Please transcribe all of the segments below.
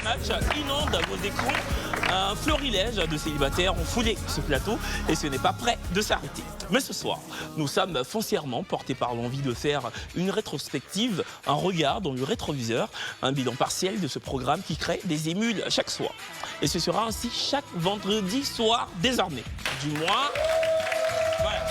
match inonde vos écrans. Un florilège de célibataires ont foulé ce plateau et ce n'est pas prêt de s'arrêter. Mais ce soir, nous sommes foncièrement portés par l'envie de faire une rétrospective, un regard dans le rétroviseur, un bilan partiel de ce programme qui crée des émules chaque soir. Et ce sera ainsi chaque vendredi soir désormais. Du moins, voilà,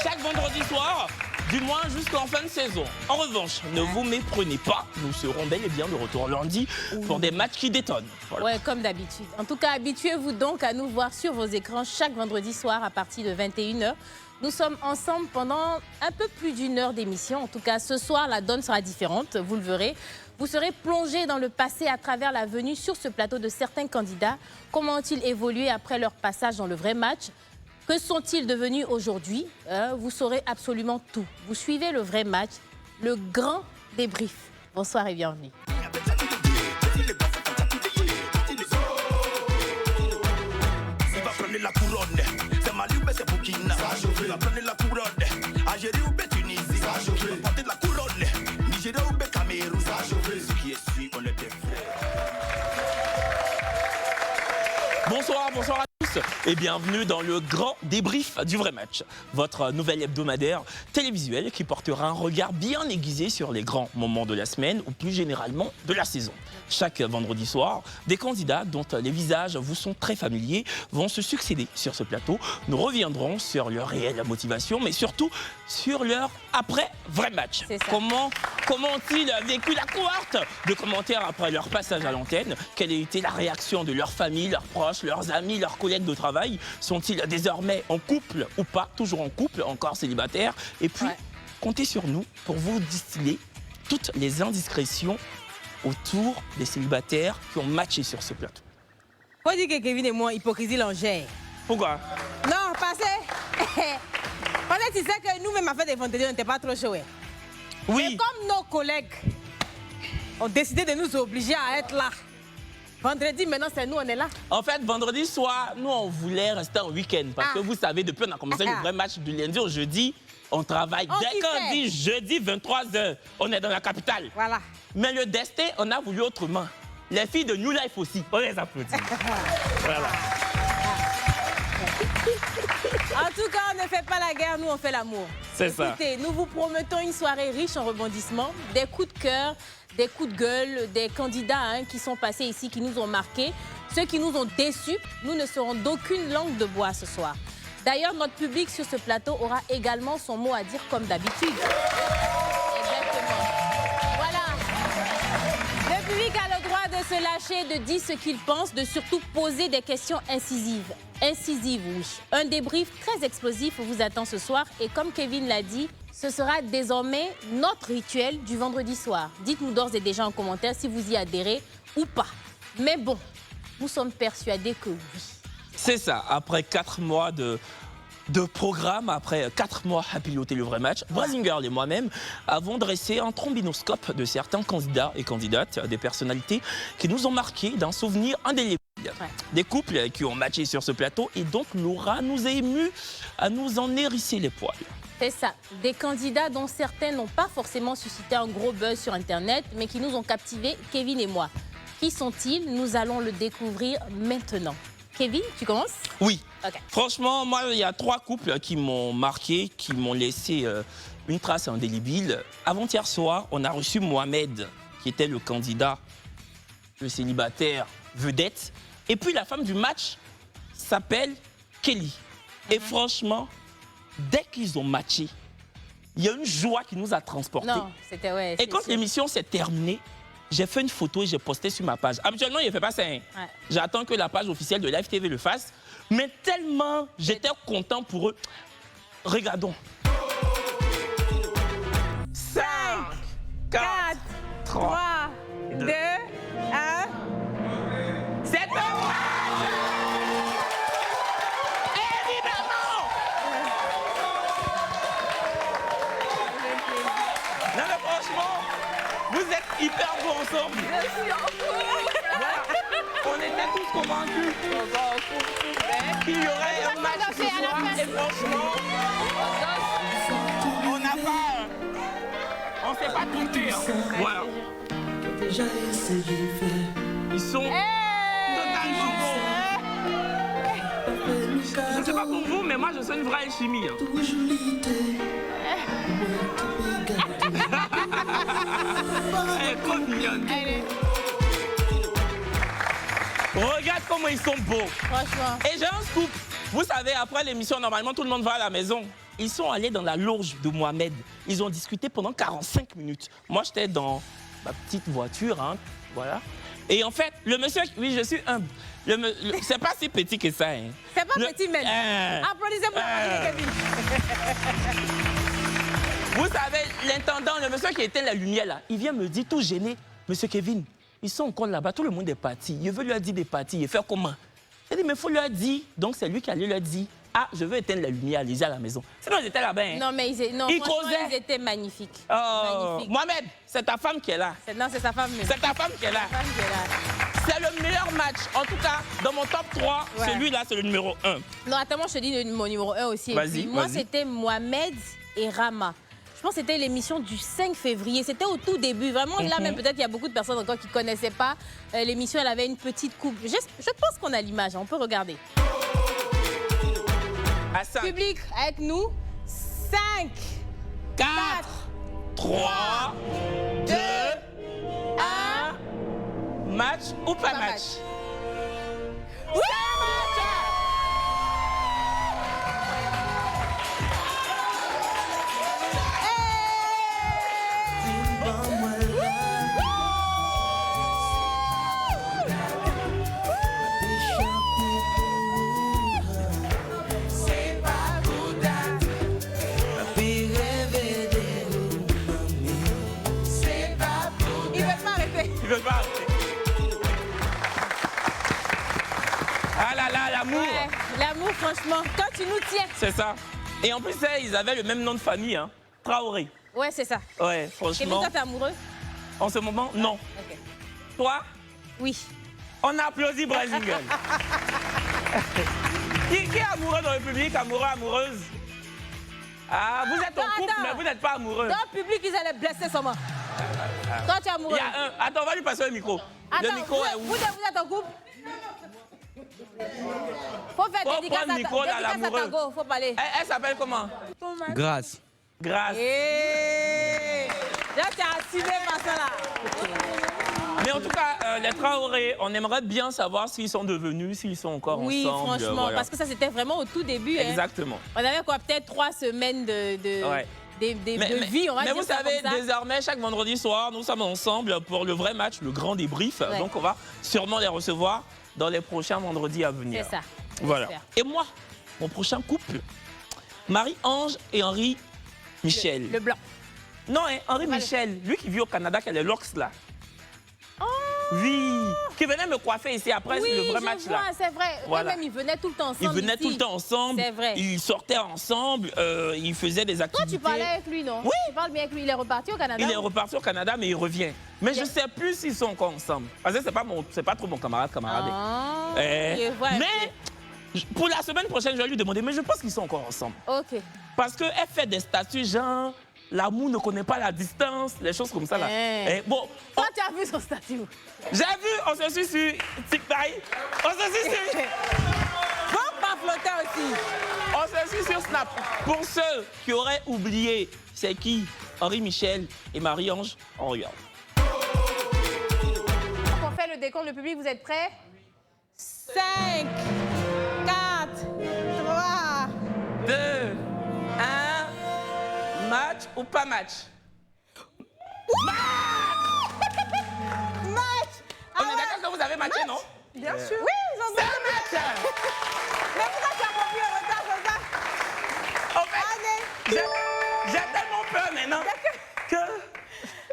chaque vendredi soir, du moins jusqu'en fin de saison. En revanche, ne vous méprenez pas, nous serons bel et bien de retour lundi pour des matchs qui détonnent. Voilà. Ouais, comme d'habitude. En tout cas, habituez-vous donc à nous voir sur vos écrans chaque vendredi soir à partir de 21 h. Nous sommes ensemble pendant un peu plus d'une heure d'émission. En tout cas, ce soir, la donne sera différente, vous le verrez. Vous serez plongé dans le passé à travers la venue sur ce plateau de certains candidats. Comment ont-ils évolué après leur passage dans le vrai match ? Que sont-ils devenus aujourd'hui? Vous saurez absolument tout. Vous suivez le vrai match, le grand débrief. Bonsoir et bienvenue. Bonsoir, bonsoir à tous et bienvenue dans le grand débrief du vrai match, votre nouvelle hebdomadaire télévisuelle qui portera un regard bien aiguisé sur les grands moments de la semaine ou plus généralement de la saison. Chaque vendredi soir, des candidats dont les visages vous sont très familiers vont se succéder sur ce plateau. Nous reviendrons sur leur réelle motivation, mais surtout sur leur après-vrai match. Comment ont-ils vécu la cohorte de commentaires après leur passage à l'antenne? Quelle a été la réaction de leur famille, leurs proches, leurs amis, leurs collègues de travail? Sont-ils désormais en couple ou pas? Toujours en couple, encore célibataires? Et puis, comptez sur nous pour vous distiller toutes les indiscrétions autour des célibataires qui ont matché sur ce plateau. Faut dire que Kevin et moi, hypocrisie l'engère. Pourquoi? Non, parce que tu sais que nous-mêmes, à faire des vendredis, on n'était pas trop chauds. Oui. Et comme nos collègues ont décidé de nous obliger à être là, vendredi, maintenant, c'est nous, on est là. En fait, vendredi soir, nous, on voulait rester en week-end. Parce que vous savez, depuis qu'on a commencé le vrai match du lundi au jeudi, on travaille. Dès qu'on dit jeudi 23 h, on est dans la capitale. Voilà. Mais le destin, on a voulu autrement. Les filles de New Life aussi, on les applaudit. Voilà. En tout cas, on ne fait pas la guerre, nous, on fait l'amour. C'est ça. Écoutez, nous vous promettons une soirée riche en rebondissements, des coups de cœur, des coups de gueule, des candidats qui sont passés ici, qui nous ont marqués. Ceux qui nous ont déçus, nous ne serons d'aucune langue de bois ce soir. D'ailleurs, notre public sur ce plateau aura également son mot à dire comme d'habitude. Exactement. Voilà. Le public a le droit de se lâcher, de dire ce qu'il pense, de surtout poser des questions incisives. Incisives, oui. Un débrief très explosif vous attend ce soir. Et comme Kevin l'a dit, ce sera désormais notre rituel du vendredi soir. Dites-nous d'ores et déjà en commentaire si vous y adhérez ou pas. Mais bon, nous sommes persuadés que oui. C'est ça, après 4 mois de programme, après 4 mois à piloter le vrai match, Brazing Girl et moi-même avons dressé un trombinoscope de certains candidats et candidates, des personnalités qui nous ont marqués d'un souvenir indélébile. Des couples qui ont matché sur ce plateau et donc Laura nous a émus à nous en hérisser les poils. C'est ça, des candidats dont certains n'ont pas forcément suscité un gros buzz sur Internet, mais qui nous ont captivés, Kevin et moi. Qui sont-ils? Nous allons le découvrir maintenant. Kevin, tu commences? Oui. Okay. Franchement, moi, il y a 3 couples qui m'ont marqué, qui m'ont laissé une trace indélébile. Avant-hier soir, on a reçu Mohamed, qui était le candidat, le célibataire vedette. Et puis, la femme du match s'appelle Kelly. Et franchement, dès qu'ils ont matché, il y a une joie qui nous a transportés. Non, c'était ouais. Et quand l'émission s'est terminée, j'ai fait une photo et j'ai posté sur ma page. Habituellement, il ne fait pas ça. J'attends que la page officielle de Live TV le fasse. Mais tellement j'étais content pour eux. Regardons. 5, 4, 3, 2, 1. C'est un match! Évidemment! Non mais franchement, vous êtes hyper beaux ensemble. On était tous convaincus qu'il y aurait un match ce soir. Et franchement, on n'a pas... On ne s'est pas trompé. Voilà. Déjà essayé de faire Ils sont totalement bons. Je ne sais pas pour vous, mais moi je sens une vraie alchimie. Hein. Elle est trop mignonne. Regarde comment ils sont beaux. Franchement. Et j'ai un scoop. Vous savez, après l'émission, normalement, tout le monde va à la maison. Ils sont allés dans la loge de Mohamed. Ils ont discuté pendant 45 minutes. Moi, j'étais dans ma petite voiture, hein, voilà. Et en fait, le monsieur, oui, je suis humble. C'est pas si petit que ça. Hein. C'est pas petit, même. Applaudissez pour Kevin. Vous savez, l'intendant, le monsieur qui éteint la lumière, là, il vient me dire tout gêné, monsieur Kevin, ils sont encore là-bas, tout le monde est parti. Je veux leur dire des parties, et faire comment? J'ai dit, mais il faut leur dire. Donc, c'est lui qui allait leur dire, ah, je veux éteindre la lumière, allez-y à la maison. Sinon, ils étaient là-bas. Hein. Non, mais ils étaient magnifiques. Oh, Mohamed, c'est ta femme qui est là. Non, c'est sa femme. C'est ta femme qui est là. C'est le meilleur match. En tout cas, dans mon top 3, ouais. Celui-là, c'est le numéro 1. Non, attends, moi, je te dis mon numéro 1 aussi. Vas-y. Moi, c'était Mohamed et Rama. Je pense que c'était l'émission du 5 février. C'était au tout début. Vraiment, là, même peut-être il y a beaucoup de personnes encore qui ne connaissaient pas. L'émission, elle avait une petite coupe. Je pense qu'on a l'image. On peut regarder. À 5. Public, avec nous. 5, 4, 3, 2, 1. Match ou pas match? Oui! Il veut pas arrêter. Ah là là, l'amour. Ouais, l'amour, franchement. Toi, tu nous tiens. C'est ça. Et en plus, ils avaient le même nom de famille, hein. Traoré. Ouais, c'est ça. Ouais, franchement. Kevin, toi, t'es amoureux? En ce moment, non. Okay. Toi? Oui. On applaudit Brésil. Qui est amoureux dans le public? Amoureux, amoureuse? Ah, vous êtes en couple, mais vous n'êtes pas amoureux. Dans le public, ils allaient blesser seulement. Toi, tu es amoureux. Il y a un. Attends, on va lui passer le micro. Attends, le micro est où? Vous êtes en couple? Faut faire dédicace à Tago, faut parler. Elle s'appelle comment? Grâce. Grâce. Là, tu as assumé par ça là. Mais en tout cas, les Traoré, on aimerait bien savoir s'ils sont devenus, s'ils sont encore ensemble. Oui, franchement, voilà. parce que ça, c'était vraiment au tout début. Exactement. Hein. On avait quoi, peut-être 3 semaines de vie, on va dire. Mais vous savez, désormais, chaque vendredi soir, nous sommes ensemble pour le vrai match, le grand débrief. Ouais. Donc, on va sûrement les recevoir dans les prochains vendredis à venir. C'est ça. Voilà. Et moi, mon prochain couple, Marie-Ange et Henri Michel. Le blanc. Non, hein, Henri Michel, lui qui vit au Canada, qui a les locks là. Oh! Oui, qui venait me coiffer ici après le vrai match là. Oui, c'est vrai. Voilà. Même, ils venaient tout le temps ensemble. Ils venaient tout le temps ensemble. C'est vrai. Ils sortaient ensemble, ils faisaient des activités. Toi, tu parlais avec lui, non? Oui. Tu parles bien avec lui. Il est reparti au Canada? Il est reparti au Canada, mais il revient. Mais je ne sais plus s'ils sont encore ensemble. Parce que c'est pas trop mon camarade. Ah, mais pour la semaine prochaine, je vais lui demander, mais je pense qu'ils sont encore ensemble. Ok. Parce qu'elle fait des statuts genre... L'amour ne connaît pas la distance, les choses comme ça là. Bon, toi, tu as vu son statut? J'ai vu, on se suit sur TikTok. On se suit sur... Bon, pas flotteur aussi. On se suit sur Snap. Pour ceux qui auraient oublié, c'est qui? Henri Michel et Marie-Ange, on regarde. On fait le décompte, le public, vous êtes prêts? 5, 4, 3, 2, 1... Match ou pas match? Match! On est d'accord que vous avez matché, non? Bien sûr. Oui, ils ont bien match. Mais pourquoi tu as compris en retard comme ça? En fait, j'ai tellement peur maintenant que...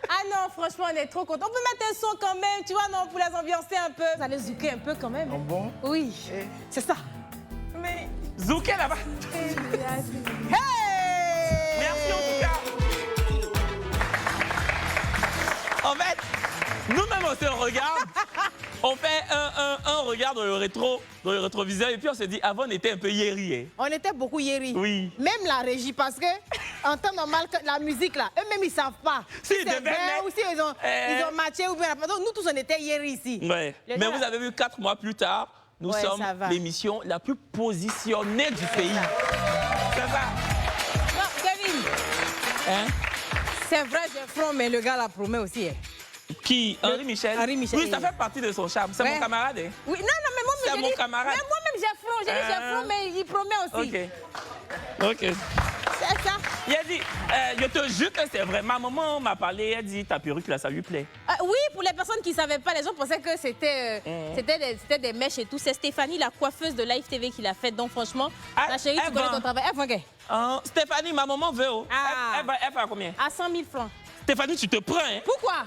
Ah non, franchement, on est trop contents. On peut mettre un son quand même, tu vois, non, pour les ambiancer un peu. Ça les zouker un peu quand même. Oh bon? Oui, c'est ça. Mais... Zouker là-bas. Hey! Merci en tout cas. En fait, nous-mêmes on se regarde, on fait un on regarde dans le rétroviseur, et puis on se dit, avant, on était un peu yéri. Hein. On était beaucoup yéri. Oui. Même la régie, parce que en temps normal, la musique, là, eux-mêmes, ils ne savent pas. Si, c'est vrai ou si ils ont matché ou bien. Donc, nous tous, on était yéri ici. Ouais. Mais vous avez vu, 4 mois plus tard, nous sommes l'émission la plus positionnée du pays. C'est ça. Non, Kevin. Hein? C'est vrai, j'ai front, mais le gars la promet aussi. Hein. Qui? Henri Michel? Henri Michel. Oui, ça fait partie de son charme. C'est mon camarade. Hein? Oui, non, mais moi, c'est mon camarade. Mais moi-même, j'ai front. J'ai dit j'ai front, mais il promet aussi. Ok. C'est ça. Il a dit, je te jure que c'est vrai. Ma maman m'a parlé, elle a dit, ta perruque là, ça lui plaît. Oui, pour les personnes qui ne savaient pas, les gens pensaient que c'était des mèches et tout. C'est Stéphanie, la coiffeuse de Live TV, qui l'a fait. Donc franchement, ma chérie, tu connais ton travail. Elle vend. Stéphanie, ma maman veut. Elle fait à combien? À 100 000 francs. Stéphanie, tu te prends, hein? Pourquoi?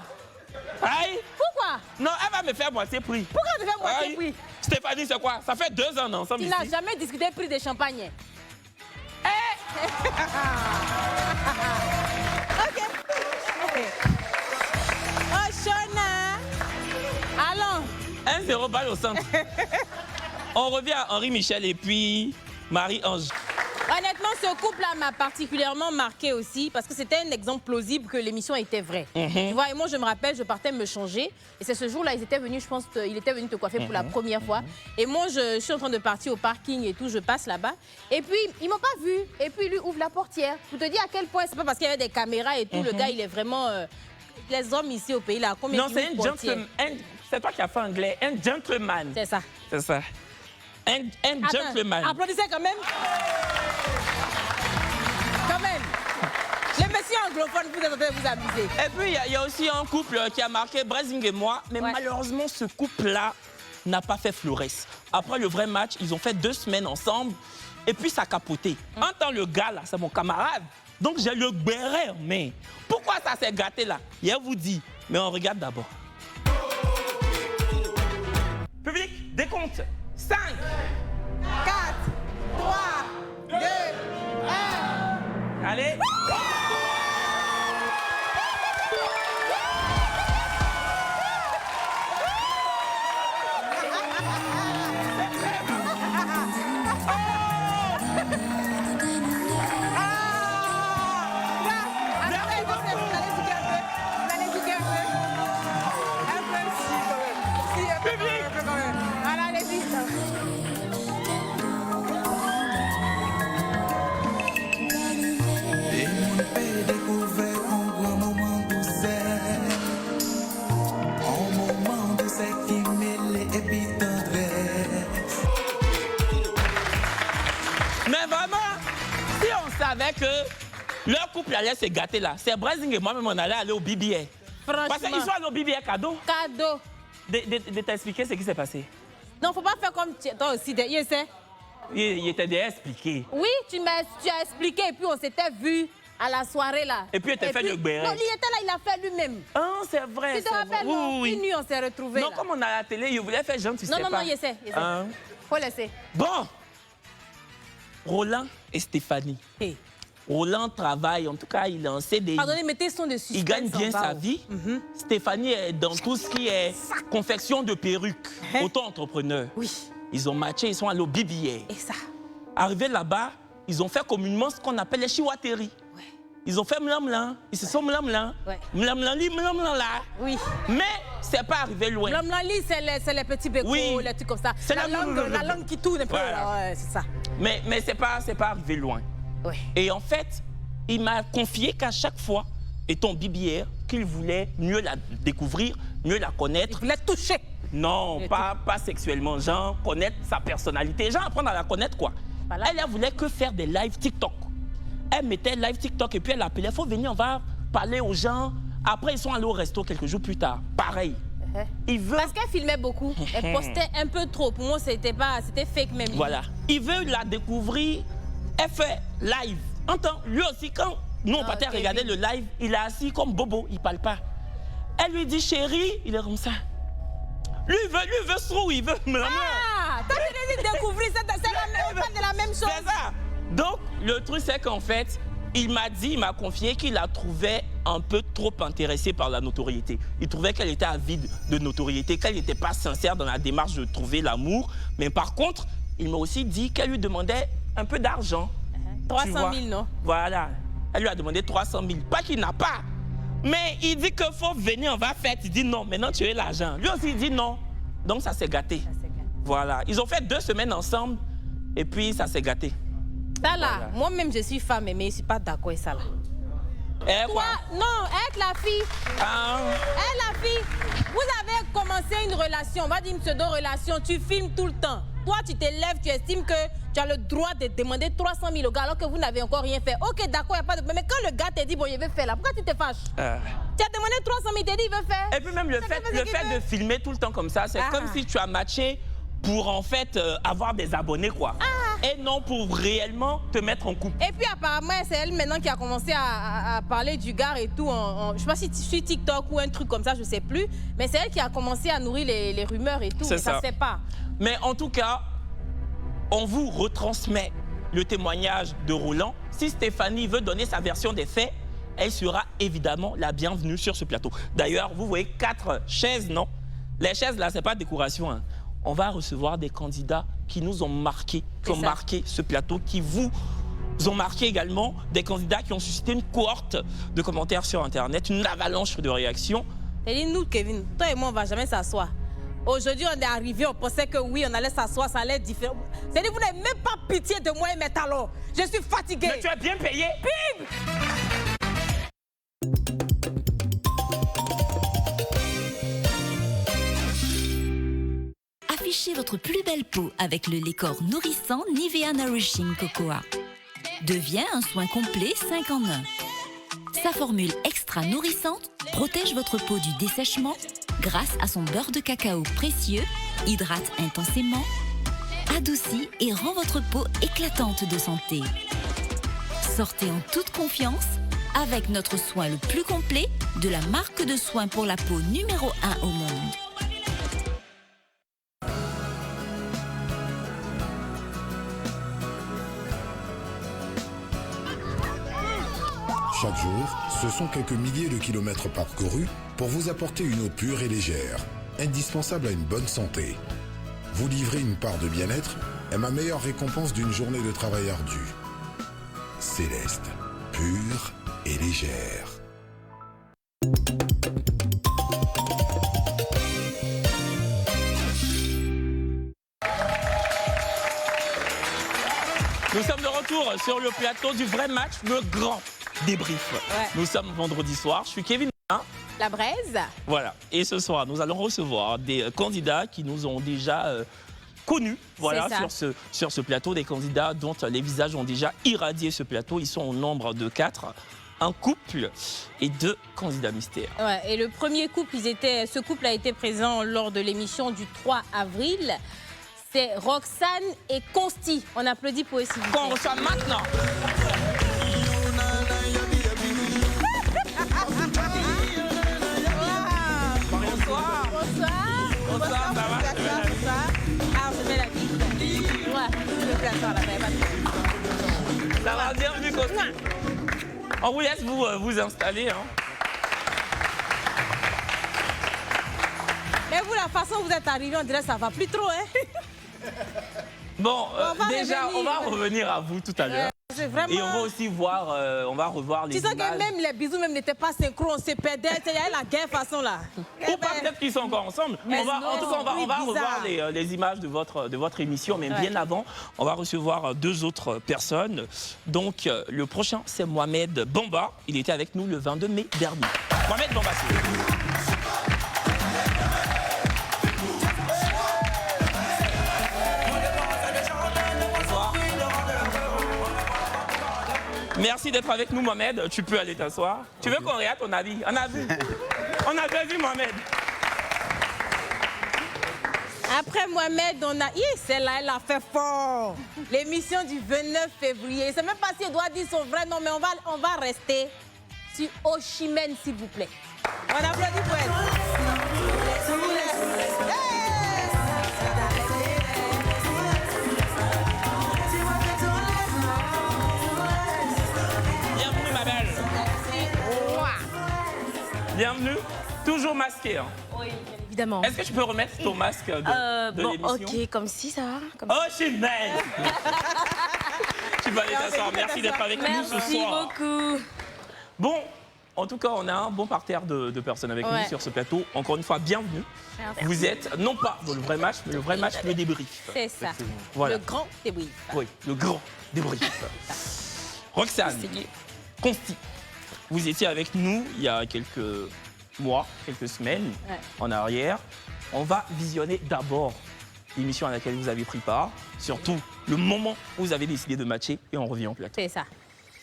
Aïe! Pourquoi? Non, elle va me faire moitié prix. Pourquoi tu fais moitié prix? Stéphanie, c'est quoi? Ça fait 2 ans ensemble ici. Tu n'as jamais discuté prix de champagne. Ok. Oh, Shona. Allons. 1-0 balle au centre. On revient à Henri Michel et puis Marie-Ange. Honnêtement, ce couple-là m'a particulièrement marqué aussi parce que c'était un exemple plausible que l'émission était vraie. Tu vois, et moi, je me rappelle, je partais me changer. Et c'est ce jour-là, ils étaient venus, je pense, ils étaient venus te coiffer pour la première fois. Et moi, je suis en train de partir au parking et tout, je passe là-bas. Et puis, ils m'ont pas vu. Et puis, il lui ouvre la portière. Pour te dire à quel point, c'est pas parce qu'il y avait des caméras et tout, le gars, il est vraiment... les hommes ici au pays, là, combien non, c'est un gentleman. C'est toi qui as fait anglais. Un gentleman. C'est ça. C'est ça. Un gentleman. Applaudissez quand même. Quand même. Les messieurs anglophones, vous êtes en train de vous amuser. Et puis, il y a aussi un couple qui a marqué Brazing et moi. Mais malheureusement, ce couple-là n'a pas fait florès. Après le vrai match, ils ont fait 2 semaines ensemble. Et puis, ça a capoté. En tant le gars, là, c'est mon camarade. Donc, j'ai le béret, mais pourquoi ça s'est gâté, là? Je vous dis, mais on regarde d'abord. Public, décompte. 5, 4, 3, 2, 1. Allez. Que leur couple allait se gâter là. C'est Brazing et moi-même, on allait aller au BBA. Franchement. Parce qu'ils sont allés au BBA cadeau. Cadeau. De t'expliquer ce qui s'est passé. Non, faut pas faire comme toi aussi. Je sais. Il était déjà expliqué. Oui, tu as expliqué et puis on s'était vu à la soirée là. Et puis il t'a fait le béret. Non, il était là, il a fait lui-même. Ah, c'est vrai. Tu te rappelles, non? Une nuit, on s'est retrouvés. Non, comme on a à la télé, il voulait faire gentil, tu sais pas. Non, je sais. Faut laisser. Bon. Roland et Stéphanie. Hey. Roland travaille, en tout cas, il est en CDI. Pardonnez, mettez son de suspense. Il gagne bien sa vie. Stéphanie est dans tout ce qui est confection de perruques, auto-entrepreneur. Oui. Ils ont matché, ils sont allés au BBA. Et ça? Arrivés là-bas, ils ont fait communément ce qu'on appelle les chihuateries. Ouais. Ils ont fait mlam-mlam, ils se sont mlam-mlam. Ouais. Mlam-mlam-li, mlam-mlam-là. Oui. Mais c'est pas arrivé loin. Mlam-mlam-li, c'est les petits bécots, les trucs comme ça. C'est la langue qui tourne un peu. Voilà. Ouais, c'est ça. Mais c'est pas arrivé loin. Ouais. Et en fait, il m'a confié qu'à chaque fois, étant BBR, qu'il voulait mieux la découvrir, mieux la connaître. Il voulait toucher. Non, pas sexuellement. Genre, connaître sa personnalité. Genre, apprendre à la connaître, quoi. Voilà. Elle voulait que faire des lives TikTok. Elle mettait live TikTok et puis elle appelait. Il faut venir, on va parler aux gens. Après, ils sont allés au resto quelques jours plus tard. Pareil. Il veut... Parce qu'elle filmait beaucoup. Elle postait un peu trop. Pour moi, c'était fake même. Voilà. Il veut la découvrir. Elle fait live. Entends, lui aussi, quand nous, on partait regarder le live, il est assis comme bobo, il ne parle pas. Elle lui dit, chérie, il est comme ça. Lui, il veut se trouver, il veut... Ah, toi, tu veux découvrir, c'est la même chose. C'est ça. Donc, le truc, c'est qu'en fait, il m'a confié qu'il la trouvait un peu trop intéressé par la notoriété. Il trouvait qu'elle était avide de notoriété, qu'elle n'était pas sincère dans la démarche de trouver l'amour. Mais par contre, il m'a aussi dit qu'elle lui demandait un peu d'argent. 300 000, non? Voilà. Elle lui a demandé 300 000. Pas qu'il n'a pas. Mais il dit qu'il faut venir, on va faire. Il dit non, maintenant tu as l'argent. Lui aussi, il dit non. Donc ça s'est gâté. Voilà. Ils ont fait 2 semaines ensemble et puis ça s'est gâté. Ça là, Voilà. moi-même je suis femme, mais je ne suis pas d'accord avec ça là. Eh, quoi? Toi, non, être la fille. Ah, Être la fille. Vous avez commencé une relation, on va dire une pseudo-relation, tu filmes tout le temps. Toi, tu te lèves, tu estimes que tu as le droit de demander 300 000 au gars alors que vous n'avez encore rien fait. Ok, d'accord, il n'y a pas de... Mais quand le gars te dit, bon, il veut faire là, pourquoi tu te fâches? Tu as demandé 300 000, il te dit, il veut faire. Et puis même le fait de filmer tout le temps comme ça, c'est comme si tu as matché pour en fait avoir des abonnés quoi. Et non pour réellement te mettre en couple. Et puis apparemment, c'est elle maintenant qui a commencé à parler du gars et tout. Je ne sais pas si tu suis TikTok ou un truc comme ça, je ne sais plus. Mais c'est elle qui a commencé à nourrir les rumeurs et tout. C'est mais ça ne se fait pas. Mais en tout cas, on vous retransmet le témoignage de Roland. Si Stéphanie veut donner sa version des faits, elle sera évidemment la bienvenue sur ce plateau. D'ailleurs, vous voyez 4 chaises, non? Les chaises là, c'est pas décoration. Hein. On va recevoir des candidats qui nous ont marqué, qui ont marqué ce plateau, qui vous ont marqué également, des candidats qui ont suscité une cohorte de commentaires sur Internet, une avalanche de réactions. Et dit, nous, Kevin, toi et moi, on ne va jamais s'asseoir. Aujourd'hui, on est arrivé, on pensait que oui, on allait s'asseoir, ça allait être différent. C'est-à-dire, vous n'avez même pas pitié de moi et mes talons. Je suis fatiguée. Mais tu es bien payé. Bim! Affichez votre plus belle peau avec le lait corps nourrissant Nivea Nourishing Cocoa. Devient un soin complet 5 en 1. Sa formule extra nourrissante protège votre peau du dessèchement grâce à son beurre de cacao précieux, hydrate intensément, adoucit et rend votre peau éclatante de santé. Sortez en toute confiance avec notre soin le plus complet de la marque de soins pour la peau numéro 1 au monde. Chaque jour, ce sont quelques milliers de kilomètres parcourus pour vous apporter une eau pure et légère, indispensable à une bonne santé. Vous livrer une part de bien-être est ma meilleure récompense d'une journée de travail ardu. Céleste, pure et légère. Nous sommes de retour sur le plateau du vrai match, le grand débrief. Ouais. Nous sommes vendredi soir, je suis Kevin. La braise. Voilà, et ce soir, nous allons recevoir des candidats qui nous ont déjà connus voilà, sur ce plateau, des candidats dont les visages ont déjà irradié ce plateau. Ils sont au nombre de 4, un couple et 2 candidats mystères. Ouais, et le premier couple, ce couple a été présent lors de l'émission du 3 avril. C'est Roxane et Consti. On applaudit pour eux, s'il vous plaît. Qu'on reçoit maintenant. Bonsoir. Bonsoir, ça va? Alors, je mets la vie. Ouais, je vais t'asseoir là, mais pas de... Ça va, bienvenue, Consti. On vous laisse vous installer. Hein. Mais vous, la façon dont vous êtes arrivé, on dirait que ça va plus trop, hein? Bon, revenir. on va revenir à vous tout à l'heure. Vraiment... Et on va aussi voir, on va revoir les tu sais images. que même les bisous même n'étaient pas synchro, on se perdait, il y avait la guerre façon là. Ou pas, peut-être qu'ils sont encore ensemble. Mais En tout cas, on va bizarre. revoir les images de votre émission. Mais bien avant, on va recevoir 2 autres personnes. Donc, le prochain, c'est Mohamed Bamba. Il était avec nous le 22 mai dernier. Mohamed Bamba, c'est lui. Merci d'être avec nous, Mohamed. Tu peux aller t'asseoir. Tu veux qu'on regarde ton avis? On a vu. On a vu, Mohamed. Après Mohamed, on a... Celle-là, elle a fait fort. L'émission du 29 février. Je ne sais même pas si elle doit dire son vrai nom, mais on va rester sur Oshimène, s'il vous plaît. On applaudit pour elle. bienvenue. Toujours masqué. Hein. Oui, évidemment. Est-ce que tu peux remettre ton masque de bon, l'émission? ok, comme si ça va. Comme Oh, Chimène. Tu vas aller t'asseoir. Merci d'être avec nous ce soir. Merci beaucoup. Bon, en tout cas, on a un bon parterre de personnes avec nous sur ce plateau. Encore une fois, bienvenue. Merci. Vous êtes, non pas dans le vrai match, mais le vrai match, le débrief. C'est ça. Voilà. Le grand débrief. Oui, le grand débrief. Roxane, Consti, vous étiez avec nous il y a quelques mois, quelques semaines en arrière. On va visionner d'abord l'émission à laquelle vous avez pris part, surtout le moment où vous avez décidé de matcher, et on revient en plateau. C'est ça.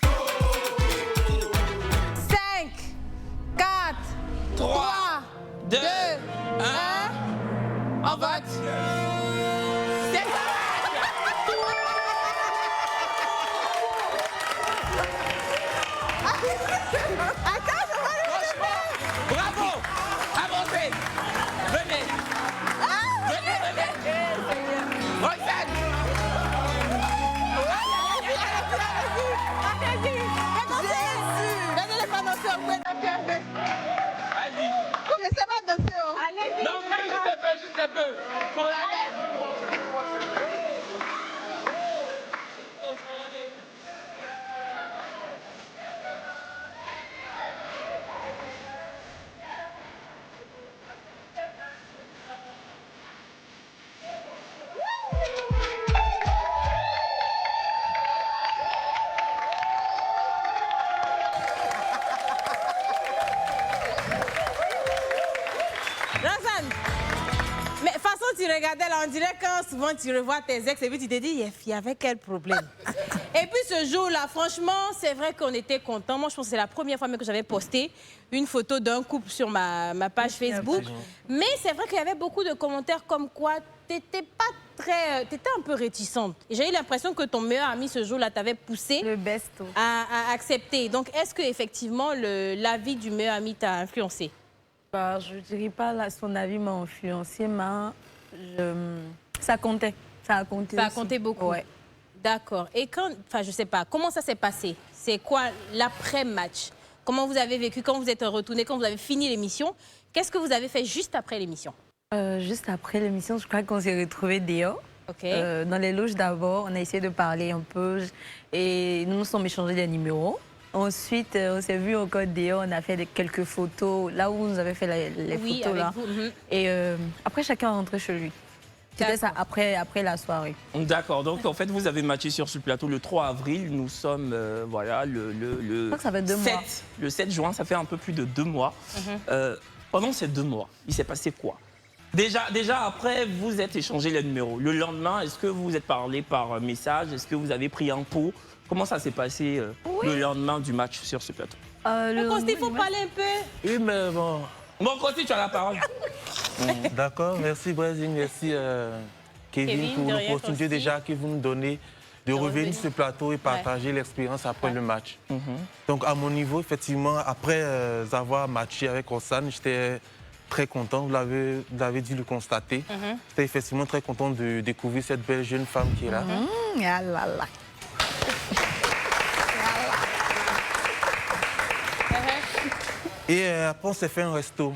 5, 4, 3, 2, 1. En vote. C'est ça. Bravo! Avancez! Venez! Venez! Roxane! Vas-y! Je sais pas danser. Non, juste un peu! Pour la Roxane, mais façon tu regardais là, on dirait quand souvent tu revois tes ex et puis tu te dis, il y avait quel problème. Et puis ce jour-là, franchement, c'est vrai qu'on était contents. Moi, je pense que c'est la première fois même que j'avais posté une photo d'un couple sur ma page Facebook. Mais c'est vrai qu'il y avait beaucoup de commentaires comme quoi t'étais pas très... T'étais un peu réticente. J'ai eu l'impression que ton meilleur ami ce jour-là t'avait poussé Le besto. à accepter. Donc, est-ce que effectivement l'avis du meilleur ami t'a influencé? Bah, je dirais pas son avis m'a influencé, mais ça comptait. Ça a compté. Ça a aussi. compté beaucoup. Ouais. D'accord. Et quand, enfin, je sais pas, comment ça s'est passé? C'est quoi l'après-match? Comment vous avez vécu quand vous êtes retourné, quand vous avez fini l'émission? Qu'est-ce que vous avez fait juste après l'émission? Juste après l'émission, je crois qu'on s'est retrouvés dehors. Ok. Dans les loges d'abord, on a essayé de parler un peu et nous nous sommes échangés des numéros. Ensuite, on s'est vu encore dehors, on a fait quelques photos, là où vous avez fait les Oui, photos. avec Là. vous. Mhm. Et après, chacun est rentré chez lui. C'était ça, après la soirée. D'accord, donc en fait vous avez matché sur ce plateau le 3 avril, nous sommes voilà, Je crois que ça fait 2 mois. Le 7 juin, ça fait un peu plus de 2 mois. Pendant ces 2 mois, il s'est passé quoi? Déjà après, vous êtes échangé les numéros. Le lendemain, est-ce que vous vous êtes parlé par message? Est-ce que vous avez pris un pot? Comment ça s'est passé le lendemain du match sur ce plateau? Il faut parler un peu. Oui, mais bon. Bon, continue, tu as la parole. D'accord, merci Brésil, merci Kevin Kevin, pour de rien, l'opportunité aussi. déjà que vous nous donnez de revenir sur ce plateau et partager l'expérience après le match. Donc à mon niveau, effectivement, après avoir matché avec Roxane, j'étais très content, vous l'avez dû le constater. J'étais effectivement très content de découvrir cette belle jeune femme qui est là. Ah là là. Et après, on s'est fait un resto.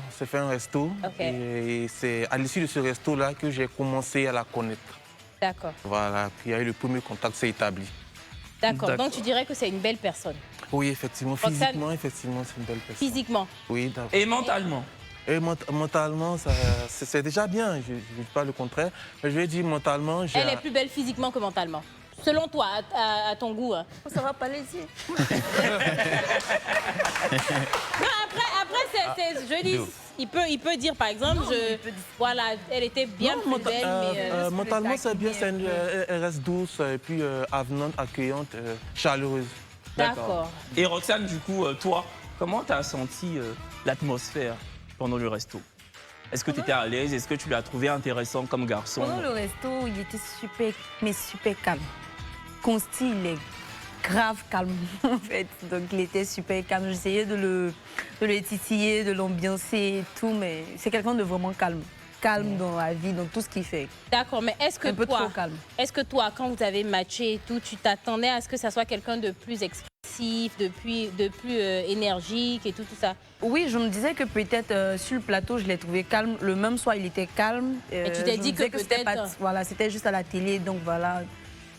Ok. Et c'est à l'issue de ce resto-là que j'ai commencé à la connaître. D'accord. Voilà, puis il y a eu le premier contact s'est établi. D'accord. Donc tu dirais que c'est une belle personne. Oui, effectivement, Roxane. physiquement, effectivement, c'est une belle personne. Physiquement. Oui, d'accord. Et mentalement? Et mentalement, c'est déjà bien, je ne dis pas le contraire. Mais je vais dire mentalement, j'ai... Elle est plus belle physiquement que mentalement. Selon toi, à ton goût. Hein. Ça va pas laisser. Non, après je dis, il peut dire par exemple, voilà, elle était bien Non, plus belle, mais mentalement, c'est bien, elle reste douce, et puis avenante, accueillante, chaleureuse. d'accord. Et Roxane, du coup, toi, comment tu as senti l'atmosphère pendant le resto? Est-ce que tu étais à l'aise? Est-ce que tu l'as trouvé intéressant comme garçon? Pendant le resto, il était super, mais super calme. Consti, il est grave calme, en fait. Donc, il était super calme. J'essayais de le titiller, de l'ambiancer et tout, mais c'est quelqu'un de vraiment calme. Calme dans la vie, dans tout ce qu'il fait. D'accord, mais est-ce que Un peu toi, trop calme. est-ce que toi, quand vous avez matché et tout, tu t'attendais à ce que ça soit quelqu'un de plus expressif? expressif, de plus énergique et tout ça. Oui, je me disais que peut-être sur le plateau, je l'ai trouvé calme. Le même soir, il était calme. Et tu t'es dit que peut-être... Voilà, c'était juste à la télé, donc voilà.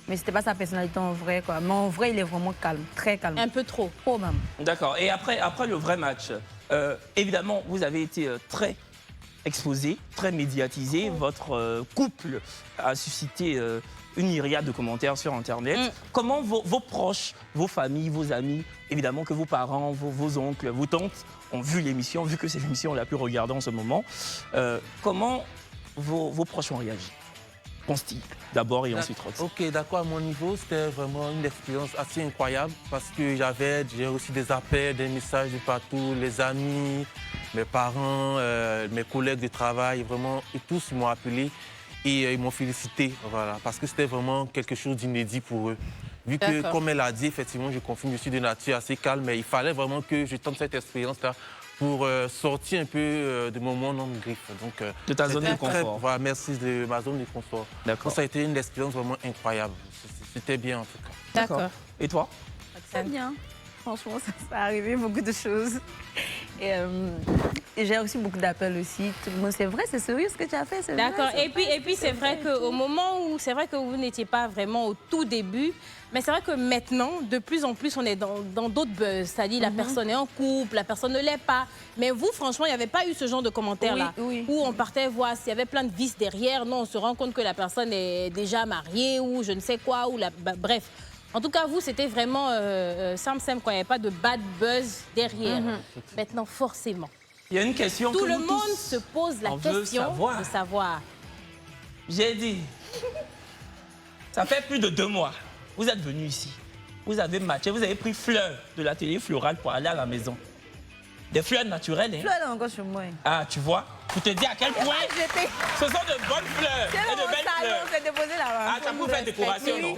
Mais c'était pas sa personnalité en vrai, quoi. Mais en vrai, il est vraiment calme, très calme. Un peu trop. Trop même. D'accord. Et après le vrai match, évidemment, vous avez été très exposé, très médiatisé. Votre couple a suscité une myriade de commentaires sur Internet. Comment vos proches, vos familles, vos amis, évidemment que vos parents, vos oncles, vos tantes ont vu l'émission, vu que c'est l'émission la plus regardée en ce moment, comment vos proches ont réagi? Consti, d'abord et ensuite Rox. Ok, d'accord, à mon niveau, c'était vraiment une expérience assez incroyable parce que j'ai aussi des appels, des messages de partout, les amis, mes parents, mes collègues de travail, vraiment, et tous m'ont appelé et ils m'ont félicité, voilà, parce que c'était vraiment quelque chose d'inédit pour eux. Vu que, comme elle a dit, effectivement, je confirme, je suis de nature assez calme, mais il fallait vraiment que je tente cette expérience-là pour sortir un peu de mon monde en griffe. Donc, de ta zone de confort. Voilà, merci de ma zone de confort. D'accord. Ça a été une expérience vraiment incroyable. C'était bien en tout cas. D'accord. Et toi? Très bien. Franchement, ça a arrivé beaucoup de choses. Et j'ai reçu beaucoup d'appels aussi. Tout le monde, c'est vrai, c'est sérieux ce que tu as fait. D'accord. Et puis c'est vrai qu'au moment où, c'est vrai que vous n'étiez pas vraiment au tout début, mais c'est vrai que maintenant, de plus en plus, on est dans d'autres buzz. C'est-à-dire la personne est en couple, la personne ne l'est pas. Mais vous, franchement, il n'y avait pas eu ce genre de commentaires-là. Oui. Où on partait voir s'il y avait plein de vices derrière. Non, on se rend compte que la personne est déjà mariée ou je ne sais quoi. Bref. En tout cas, vous, c'était vraiment simple, quoi. Il n'y avait pas de bad buzz derrière. Maintenant, forcément. Il y a une question Tout que le nous monde tous, se pose la on veut question de savoir. J'ai dit, ça fait plus de 2 mois. Vous êtes venu ici. Vous avez matché, vous avez pris fleurs de la télé florale pour aller à la maison. Des fleurs naturelles, hein? Fleurs encore chez moi. Ah, tu vois? Pour te dire à quel point ce sont de bonnes fleurs et de belles fleurs. C'est déposé là-bas. Ah, tu as pour faire décoration, non?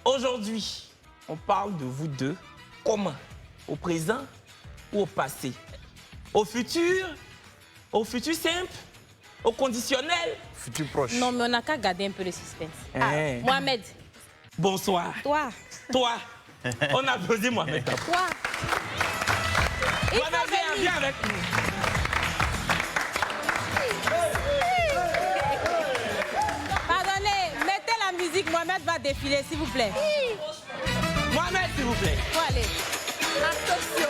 Aujourd'hui, on parle de vous deux. Comment? Au présent ou au passé? Au futur simple? Au conditionnel? Futur proche. Non, mais on n'a qu'à garder un peu le suspense. Mohamed. Bonsoir. Toi. On a posé Mohamed. Toi. Mohamed, viens avec nous. Pardonnez, mettez la musique. Mohamed va défiler, s'il vous plaît. Mohamed, s'il vous plaît. Faut aller. Attention.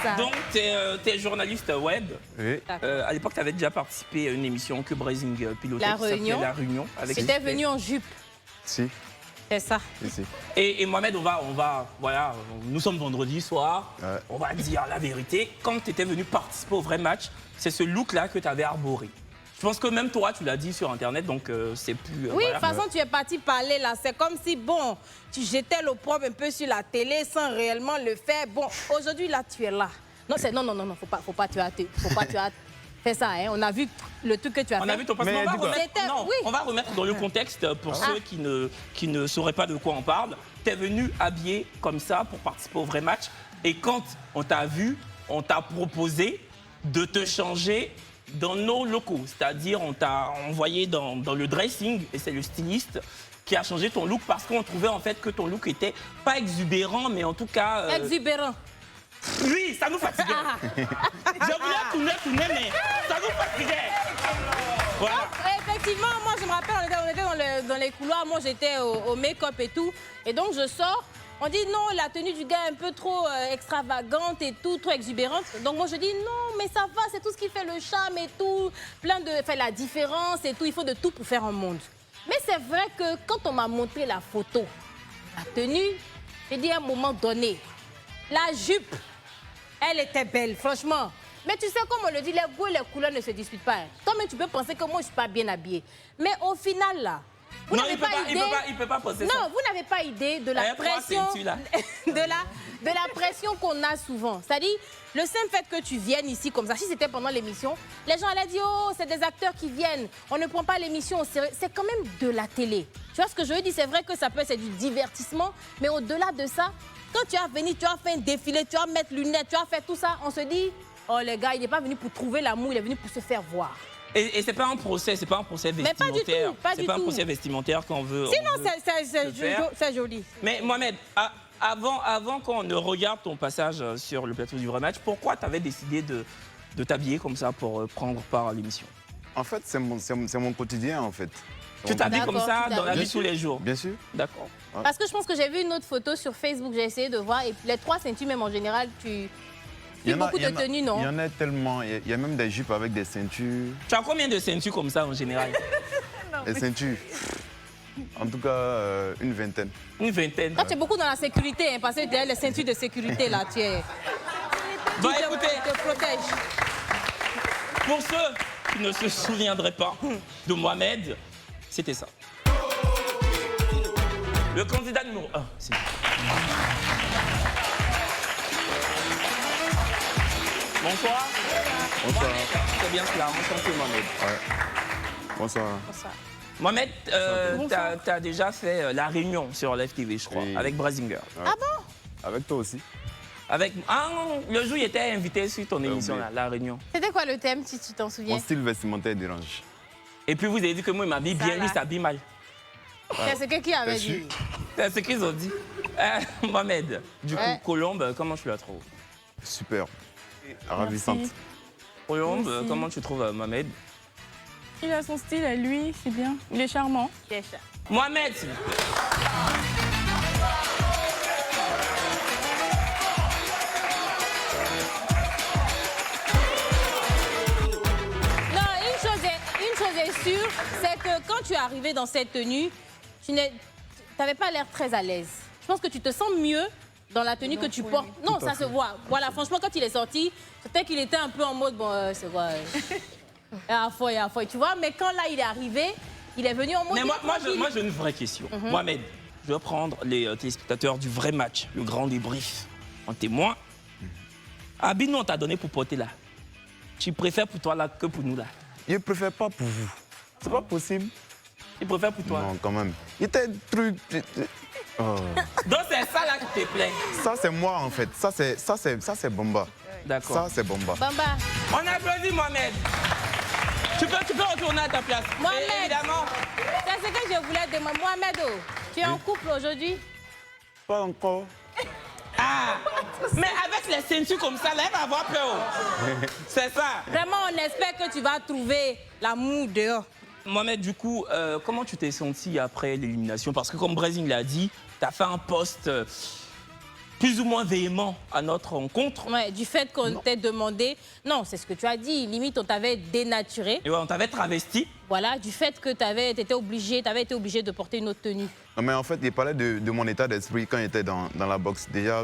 Ça. Donc, tu es journaliste web. Oui. À l'époque, tu avais déjà participé à une émission que Brazing pilotait. La Réunion. La Réunion. C'était venu en jupe. Si. C'est ça. Si. Et Mohamed, voilà, nous sommes vendredi soir. Ouais. On va dire la vérité. Quand tu étais venu participer au vrai match, c'est ce look-là que tu avais arboré. Je pense que même toi, tu l'as dit sur Internet, donc c'est plus... Oui, de toute façon, tu es parti parler là. C'est comme si, bon, tu jetais l'opprobre un peu sur la télé sans réellement le faire. Bon, aujourd'hui, là, tu es là. Non, faut pas, tu as fait ça, hein. On a vu le truc que tu as fait. On a vu ton passé. On va remettre dans le contexte pour ceux qui ne sauraient pas de quoi on parle. Tu es venu habillé comme ça pour participer au vrai match. Et quand on t'a vu, on t'a proposé de te changer dans nos locaux. C'est-à-dire, on t'a envoyé dans le dressing, et c'est le styliste qui a changé ton look parce qu'on trouvait en fait que ton look était pas exubérant, mais en tout cas... Exubérant. Oui, ça nous fatiguait. Je voulais tourner, mais ça nous fatiguait. Voilà. Effectivement, moi, je me rappelle, on était dans les couloirs. Moi, j'étais au make-up et tout. Et donc, je sors. On dit non, la tenue du gars est un peu trop extravagante et tout, trop exubérante. Donc moi je dis non, mais ça va, c'est tout ce qui fait le charme et tout, la différence et tout, il faut de tout pour faire un monde. Mais c'est vrai que quand on m'a montré la photo, la tenue, j'ai dit à un moment donné, la jupe, elle était belle, franchement. Mais tu sais, comme on le dit, les goûts et les couleurs ne se disputent pas. Toi-même, tu peux penser que moi, je ne suis pas bien habillée. Mais au final, là, vous n'avez pas idée. Il peut pas penser ça. Non, vous n'avez pas idée de la pression, de la pression qu'on a souvent. C'est-à-dire, le simple fait que tu viennes ici comme ça, si c'était pendant l'émission, les gens allaient dire, oh, c'est des acteurs qui viennent, on ne prend pas l'émission au sérieux. C'est quand même de la télé. Tu vois ce que je veux dire? C'est vrai que ça peut être du divertissement, mais au-delà de ça, quand tu vas venir, tu vas faire un défilé, tu vas mettre lunettes, tu vas faire tout ça, on se dit, oh les gars, il n'est pas venu pour trouver l'amour, il est venu pour se faire voir. Et c'est pas un procès, vestimentaire. Mais pas du tout, pas du C'est pas un tout. procès vestimentaire qu'on veut. Sinon, c'est joli. Mais Mohamed, avant qu'on ne regarde ton passage sur le plateau du vrai match, pourquoi tu avais décidé de t'habiller comme ça pour prendre part à l'émission? En fait, c'est mon quotidien, en fait. Tu t'habilles comme ça dans la vie tous les jours? Bien sûr. D'accord. Parce que je pense que j'ai vu une autre photo sur Facebook, j'ai essayé de voir, et puis les 3 ceintures, même en général, tu... beaucoup de tenues, non? Il y en a tellement. Il y a même des jupes avec des ceintures. Tu as combien de ceintures comme ça en général? Des ceintures. En tout cas, une vingtaine. Une vingtaine. Toi, tu es beaucoup dans la sécurité, hein, parce que derrière les ceintures de sécurité, là, tu es... Bah, Tu écoutez, te protèges. pour ceux qui ne se souviendraient pas de Mohamed, c'était ça. Le candidat numéro 1, c'est lui. Bonsoir. Bonsoir. Mohamed, c'est bien cela, enchanté Mohamed. Bonsoir. Mohamed, tu as déjà fait la réunion sur Live TV, je crois, Oui. avec Brasinger. Ah bon? Avec toi aussi. Avec... Ah non, le jour, il était invité sur ton émission, oublié. là, la réunion. C'était quoi le thème, si tu t'en souviens? Mon style vestimentaire dérange. Et puis vous avez dit que moi, il m'habille bien, lui, il s'habille mal. C'est ce que qui avait T'es sûr? dit. C'est ce qu'ils ont dit. Mohamed, du coup, Colombe, comment tu la trouves? Super. Ravissante. Colombe, Merci. comment tu trouves Mohamed? Il a son style à lui, c'est bien. Il est charmant. Mohamed, s'il vous plaît. Non, une chose est sûre, c'est que quand tu es arrivé dans cette tenue, tu n'avais pas l'air très à l'aise. Je pense que tu te sens mieux dans la tenue que tu portes. Non, ça se voit. Voilà, franchement, quand il est sorti, c'était qu'il était un peu en mode, bon, c'est quoi à fois, tu vois. Mais quand là, il est arrivé, il est venu en mode... Mais moi, j'ai une vraie question. Mohamed, je vais prendre les téléspectateurs du vrai match, le grand débrief, en témoin. Habit, nous, on t'a donné pour porter là. Tu préfères pour toi là que pour nous là? Je ne préfère pas pour vous. C'est pas possible. Tu préfères pour toi? Non, quand même. Il était un truc. Oh. Donc c'est ça là qui te plaît? Ça, c'est moi, en fait. Ça, c'est Bomba. D'accord. Ça, c'est Bomba. Bamba, On applaudit Mohamed. Tu peux retourner à ta place. Mohamed. Et évidemment. c'est ce que je voulais demander. Mohamed, oh, tu es en couple aujourd'hui? Pas encore. Ah, mais avec les ceintures comme ça, là, elle va avoir peur. C'est ça. Vraiment, on espère que tu vas trouver l'amour dehors. Mohamed, du coup, comment tu t'es senti après l'élimination? Parce que comme Brésil l'a dit, tu as fait un post plus ou moins véhément à notre rencontre. Ouais, du fait qu'on t'ait demandé... Non, c'est ce que tu as dit. Limite, on t'avait dénaturé. Et ouais, on t'avait travesti. Voilà, du fait que tu avais été obligé de porter une autre tenue. Non, mais en fait, il parlait de mon état d'esprit quand il était dans la boxe. Déjà,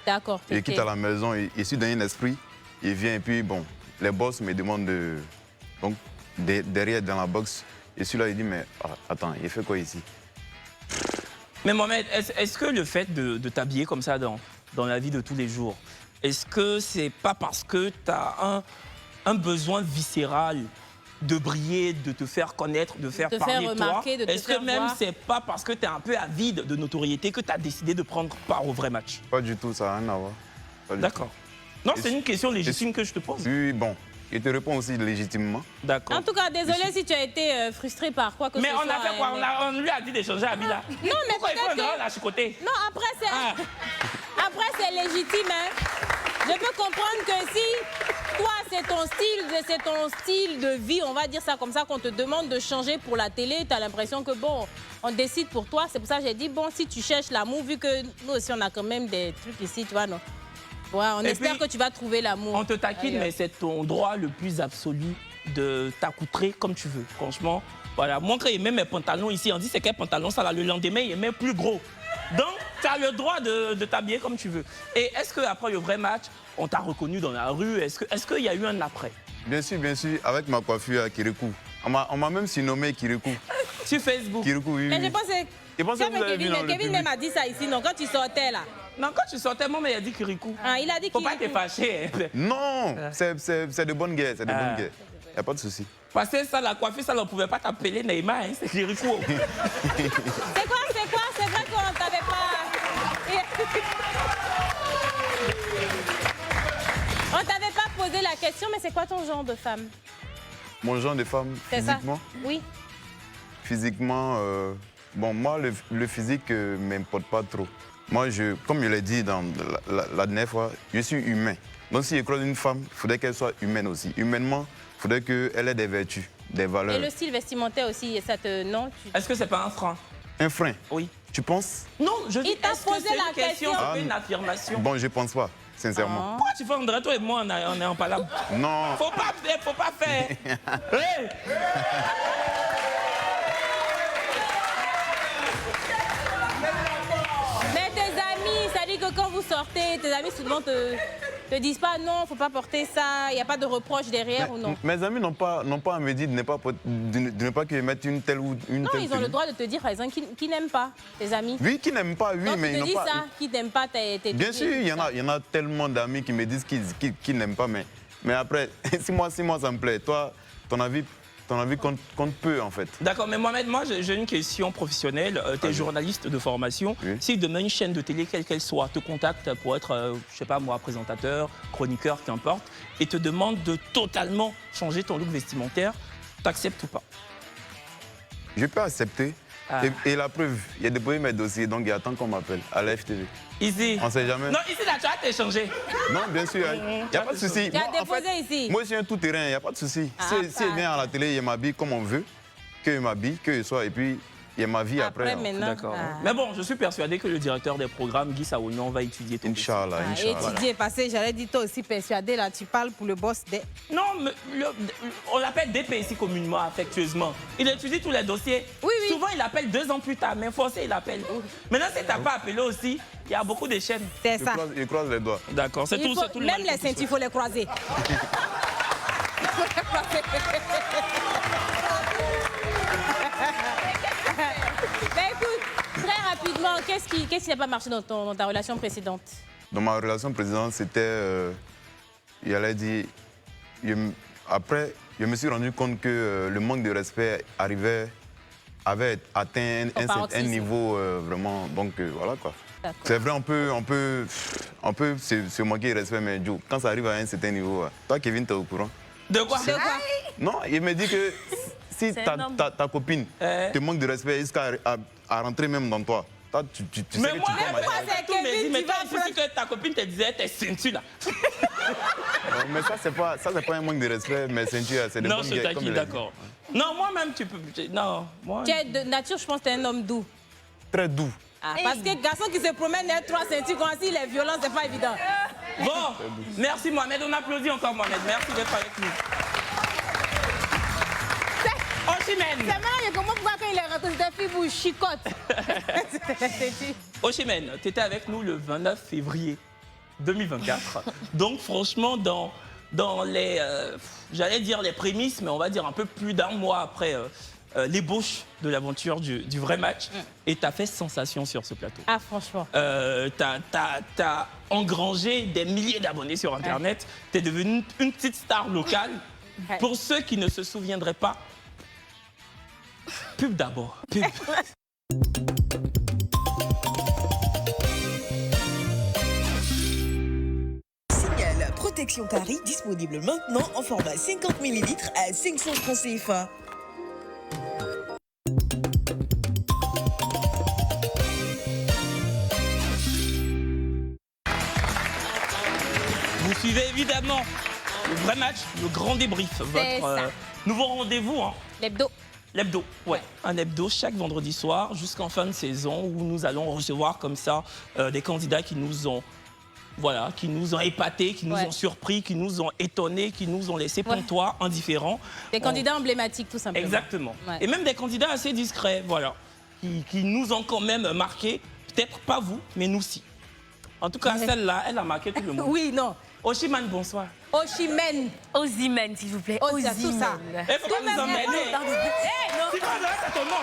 D'accord. il quitte à la maison, il suis dans un esprit, il vient et puis, bon, les boss me demandent de... Donc, derrière, dans la boxe, et celui-là, il dit, mais attends, il fait quoi ici? Mais Mohamed, est-ce que le fait de t'habiller comme ça dans la vie de tous les jours, est-ce que c'est pas parce que tu as un besoin viscéral de briller, de te faire connaître, de faire parler de toi? remarquer, de te Est-ce que faire même voir? c'est pas parce que tu es un peu avide de notoriété que tu as décidé de prendre part au vrai match? Pas du tout, ça n'a rien à voir. Pas du D'accord. Non, c'est une question légitime que je te pose. tout. Oui, bon, il te répond aussi légitimement. D'accord. En tout cas, désolé si tu as été frustré par quoi que Mais ce on soit. a fait quoi? On lui a dit d'échanger à Bila. Non, mais pourquoi il peut-être faut que... la chicoter? Non, après, c'est... Ah. Après, c'est légitime, hein. Je peux comprendre que si toi, c'est ton style de vie, on va dire ça comme ça, qu'on te demande de changer pour la télé, tu as l'impression que, bon, on décide pour toi. C'est pour ça que j'ai dit, bon, si tu cherches l'amour, vu que nous aussi, on a quand même des trucs ici, tu vois, non? Ouais, on Et espère puis, que tu vas trouver l'amour. On te taquine, mais c'est ton droit le plus absolu de t'accoutrer comme tu veux. Franchement, voilà. Moi, quand il met mes pantalons ici, on dit c'est quel pantalon ça là. Le lendemain, il met plus gros. Donc, tu as le droit de t'habiller comme tu veux. Et est-ce qu'après le vrai match, on t'a reconnu dans la rue? Est-ce qu'il y a eu un après? Bien sûr, avec ma coiffure à Kirikou. On m'a même surnommé Kirikou. Sur Facebook? Kirikou, oui. Mais oui. je pense que... Je pense que vous avez vu dans le Kevin public. même a dit ça ici, non, quand tu sortais là. Non, quand tu sortais, moi, il a dit Kirikou. Ah, il a dit Faut qu'il... pas te fâcher. Hein. Non, c'est de bonne guerre, c'est de bonne guerre. Il n'y a pas de souci. Parce que ça, la coiffure, ça, on ne pouvait pas t'appeler Neymar, hein, c'est Kirikou. C'est quoi? C'est vrai qu'on t'avait pas... On t'avait pas posé la question, mais c'est quoi ton genre de femme? Mon genre de femme, physiquement? Ça? Oui. Physiquement, bon, moi, le physique ne m'importe pas trop. Moi, comme je l'ai dit dans la dernière fois, je suis humain. Donc, si je croise une femme, il faudrait qu'elle soit humaine aussi. Humainement, il faudrait qu'elle ait des vertus, des valeurs. Et le style vestimentaire aussi, ça te... Non Est-ce que c'est pas un frein? Un frein? Oui. Tu penses? Non, je dis, Il t'a est-ce que posé c'est la une question, question. c'est pas une affirmation? Bon, je pense pas, sincèrement. Pourquoi tu fais André, toi et moi, on est en palabre? Non. Faut pas faire. Hey! Mais tes amis, ça dit que quand vous sortez, tes amis souvent te disent pas non, faut pas porter ça, il n'y a pas de reproche derrière ou non? Mes amis n'ont pas à me dire de ne pas que mettre une telle ou une Non, telle ils ont le tenue. droit de te dire, par exemple, qui n'aiment pas, tes amis. Oui, qui n'aiment pas, oui, Donc, mais tu ils te n'ont dis pas... ça, qui n'aiment pas tes Bien sûr, il y en a tellement d'amis qui me disent qu'ils n'aiment pas, mais après, si moi ça me plaît, toi, ton avis compte peu, en fait. D'accord, mais Mohamed, moi j'ai une question professionnelle. Tu es journaliste de formation. Oui. Si demain une chaîne de télé, quelle qu'elle soit, te contacte pour être, je sais pas moi, présentateur, chroniqueur, qu'importe, et te demande de totalement changer ton look vestimentaire, t'acceptes ou pas? Je peux accepter. Ah. Et la preuve, il y a déposé mes dossiers, donc il attend qu'on m'appelle à la FTV. Ici. On ne sait jamais. Non, ici là, tu as t'échanger. Non, bien sûr, il n'y a pas de souci. Tu as Moi, en déposé fait, ici. moi, je suis un tout-terrain, il n'y a pas de souci. Ah, Si elle vient à la télé, il m'habille comme on veut, qu'il m'habille, qu'il soit, et puis il y a ma vie après. maintenant. D'accord. Ah. Mais bon, je suis persuadé que le directeur des programmes, Guy Saounian, va étudier ton dossier. Inch'Allah, Inch'Allah. Étudier, passé, j'allais dire, toi aussi persuadé, là, tu parles pour le boss des... Non, mais on l'appelle DP ici communément, affectueusement. Il étudie tous les dossiers. Oui, oui. Souvent, il appelle 2 ans plus tard, mais forcé, il appelle. Maintenant, si tu n'as pas appelé aussi, il y a beaucoup de chaînes. C'est ça. Je croise les doigts. D'accord, c'est tout, c'est tout le Même mal les qu'on puisse ceintures, il faut les croiser. Ben écoute, très rapidement, qu'est-ce qui n'a pas marché dans ta relation précédente? Dans ma relation précédente, c'était, il allait dire, après, je me suis rendu compte que le manque de respect avait atteint un niveau vraiment, donc voilà quoi. C'est vrai, on peut se moquer de respect, mais Joe, quand ça arrive à un certain niveau, toi Kevin, t'es au courant? De quoi? Non, il me dit que si ta copine te manque de respect jusqu'à rentrer même dans toi, toi, tu sais Mais que moi, tu peux pourquoi marier. c'est Kevin qui va apprendre que ta copine te disait tes ceintures là? Mais ça, c'est pas un manque de respect, mais ceintures, c'est des Non, bonnes je guerres, comme t'acquitte, il a dit. d'accord. Non, moi-même, tu peux. Non, moi. Tu es de nature, je pense que tu es un homme doux. Très doux. Ah, Parce que garçon qui se promène avec 3 ceintures, quand il est violent, c'est pas évident. Bon, merci Mohamed, on applaudit encore Mohamed. Merci d'être avec nous. Oshimhen. C'est maintenant que comment pourquoi quand il est rentré, cette fille vous chicote. Oshimhen, tu étais avec nous le 29 février 2024. Donc franchement, dans les, j'allais dire les prémices, mais on va dire un peu plus d'un mois après l'ébauche de l'aventure du vrai match, et tu as fait sensation sur ce plateau. Ah, franchement. T'as engrangé des milliers d'abonnés sur Internet. Tu es devenue une petite star locale. Ouais. Pour ceux qui ne se souviendraient pas, pub d'abord. Pub. Signal Protection Paris disponible maintenant en format 50 ml à 500 francs CFA. Vous suivez évidemment le vrai match, le grand débrief, votre ça. nouveau rendez-vous. Hein. L'hebdo. L'hebdo, ouais. Un hebdo chaque vendredi soir jusqu'en fin de saison où nous allons recevoir comme ça des candidats qui nous ont, voilà, qui nous ont épatés, qui nous ont surpris, qui nous ont étonnés, qui nous ont laissé pantois, indifférents. Des candidats emblématiques, tout simplement. Exactement. Ouais. Et même des candidats assez discrets, voilà, qui nous ont quand même marqué. Peut-être pas vous, mais nous si. En tout cas, celle-là, elle a marqué tout le monde. Oui, non. Oshimhen, bonsoir. Oshimhen. Osimhen, s'il vous plaît. Osimhen. Tout ça. Il faut pas nous emmener. Non, Tu vas là, c'est ton nom.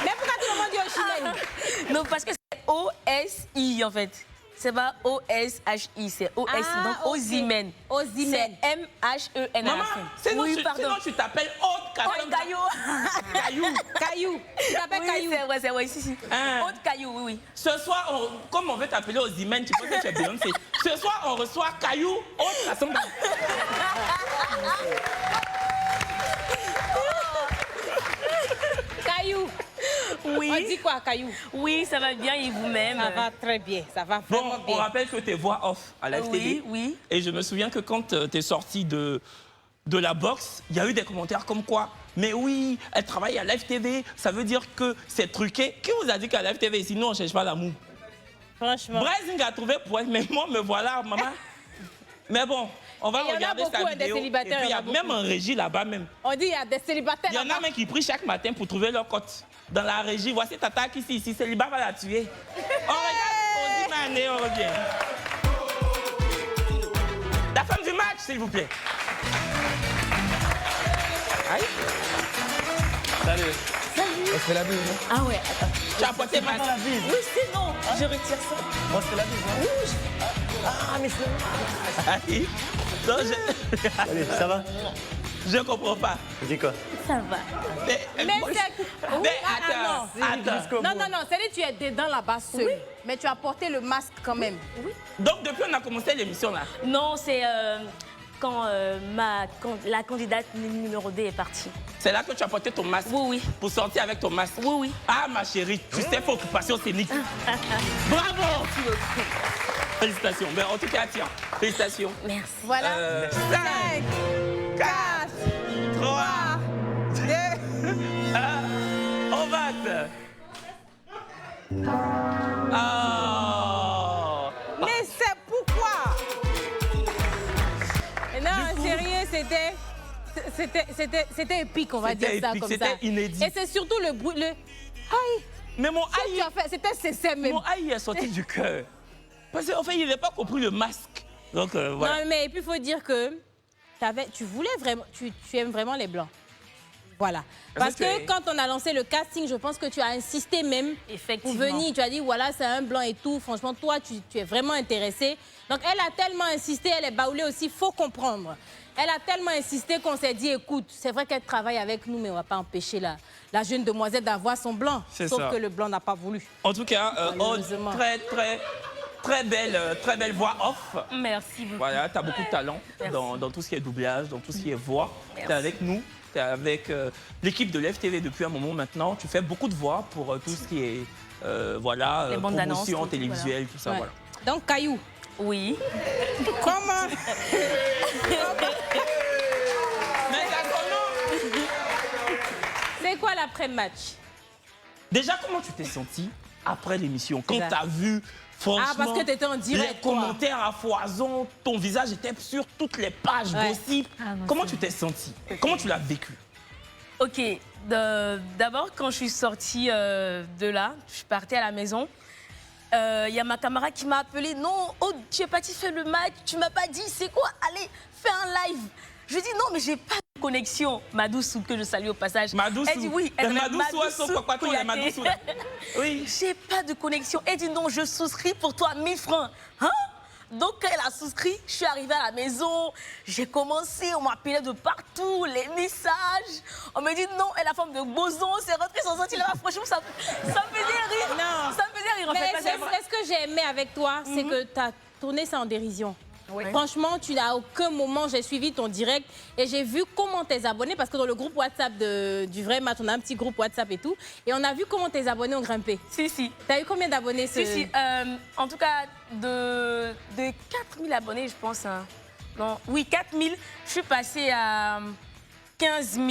Mais pourquoi tout le monde dit Oshimhen? non, parce que c'est O-S-I en fait. C'est pas O-S-H-I, c'est O-S-I. Ah, donc ok. Osimhen. Osimhen. C'est M-H-E-N à Maman, la fin. sinon, Oui, tu, pardon. sinon tu t'appelles Haute Caillou. Caillou. Tu t'appelles Caillou. C'est vrai, si. Autre Caillou, oui. Ce soir, comme on veut t'appeler aux Imen, tu peux que tu es Beyoncé. Ce soir, on reçoit Caillou, autre façon. Caillou. Oui. On dit quoi, Caillou? Oui, ça va bien et vous-même? Ça va très bien, ça va vraiment Bon, bien. on rappelle que tes voix off à la FTV. Oui. Et je me souviens que quand tu es sortie de la boxe, il y a eu des commentaires comme quoi, mais oui, elle travaille à Live TV, ça veut dire que c'est truqué. Qui vous a dit qu'à Live TV, sinon on ne cherche pas l'amour? Franchement. Brazing a trouvé pour elle, mais moi, me voilà, maman. Mais bon, on va regarder sa vidéo. Des célibataires, et puis, il y a même en régie là-bas même. On dit il y a des célibataires. Il y en a même qui prient chaque matin pour trouver leur cote. Dans la régie, voici Tata qui ici, célibat va la tuer. On regarde, on dit Mané, on revient. La femme du match, s'il vous plaît. Aïe. Salut. On se fait la bise, hein? Ah ouais, attends. Tu as porté ma bise. Oui, c'est non. Je retire ça. On se fait la bise, hein? Oui. Ah, mais c'est... Aïe. Non, Salut, ça va? je comprends pas. Dis quoi? Ça va. Mais Mais moi, c'est... mais attends. Non, c'est-à-dire tu es dedans là-bas seul. Oui. Mais tu as porté le masque quand même. Oui. Donc depuis on a commencé l'émission là. Non, c'est quand la candidate numéro 2 est partie. C'est là que tu as porté ton masque. Oui. Pour sortir avec ton masque. Oui. Ah ma chérie, tu sais, faut occupation scénique. Bravo. Félicitations. Mais en tout cas, tiens, félicitations. Merci. Voilà. 5, 4, 3, 2. On vote. Oh. Mais c'est pourquoi? Non, sérieux, c'était épique, on va dire ça comme ça. C'était inédit. Et c'est surtout le bruit, le aïe. Mais mon Ce que tu as fait, c'était sincère même. Mon aïe est sorti du cœur. Parce qu'en fait, il n'avait pas compris le masque. Donc voilà. Non, mais et puis il faut dire que tu voulais vraiment, tu aimes vraiment les blancs. Voilà. Parce que quand on a lancé le casting, je pense que tu as insisté même pour venir. Tu as dit, voilà, c'est un blanc et tout. Franchement, toi, tu es vraiment intéressée. Donc, elle a tellement insisté, elle est baoulée aussi, il faut comprendre. Elle a tellement insisté qu'on s'est dit, écoute, c'est vrai qu'elle travaille avec nous, mais on ne va pas empêcher la jeune demoiselle d'avoir son blanc. Sauf que le blanc n'a pas voulu. En tout cas, très belle voix off. Merci beaucoup. Voilà, tu as beaucoup de talent dans tout ce qui est doublage, dans tout ce qui est voix. Tu es avec nous, tu es avec l'équipe de l'FTV depuis un moment maintenant. Tu fais beaucoup de voix pour tout ce qui est promotion télévisuelle, tout ça. Ouais. Voilà. Donc, Caillou. Oui. Comment? Mais c'est quoi l'après-match? Déjà, comment tu t'es sentie après l'émission? Quand tu as vu, franchement, parce que tu étais en direct, les commentaires à foison, ton visage était sur toutes les pages gossip. Comment tu t'es sentie? Comment tu l'as vécu? Ok, d'abord, quand je suis sortie de là, je partais à la maison. Il y a ma camarade qui m'a appelé. Non, oh, tu es parti faire le match, tu m'as pas dit, c'est quoi? Allez, fais un live. Je dis non, mais j'ai pas de connexion. Madoussou, que je salue au passage. Madoussou. Elle dit oui. Elle Madoussou. Oui. J'ai pas de connexion. Elle dit non, je souscris pour toi 1000 francs. Hein? Donc, elle a souscrit, je suis arrivée à la maison, j'ai commencé, on m'appelait de partout, les messages. On me dit non, elle est la femme de Boson, c'est rentré sans sortir là-bas. Franchement, ça me faisait rire. Non. Ça me faisait rire en fait. Mais ce que j'ai aimé avec toi, c'est que tu as tourné ça en dérision. Oui. Franchement, tu n'as aucun moment, j'ai suivi ton direct et j'ai vu comment tes abonnés, parce que dans le groupe WhatsApp du vrai match, on a un petit groupe WhatsApp et tout, et on a vu comment tes abonnés ont grimpé. Si. T'as eu combien d'abonnés Si. En tout cas, de 4000 abonnés, je pense. Hein. Non, oui, 4000. Je suis passée à 15 000.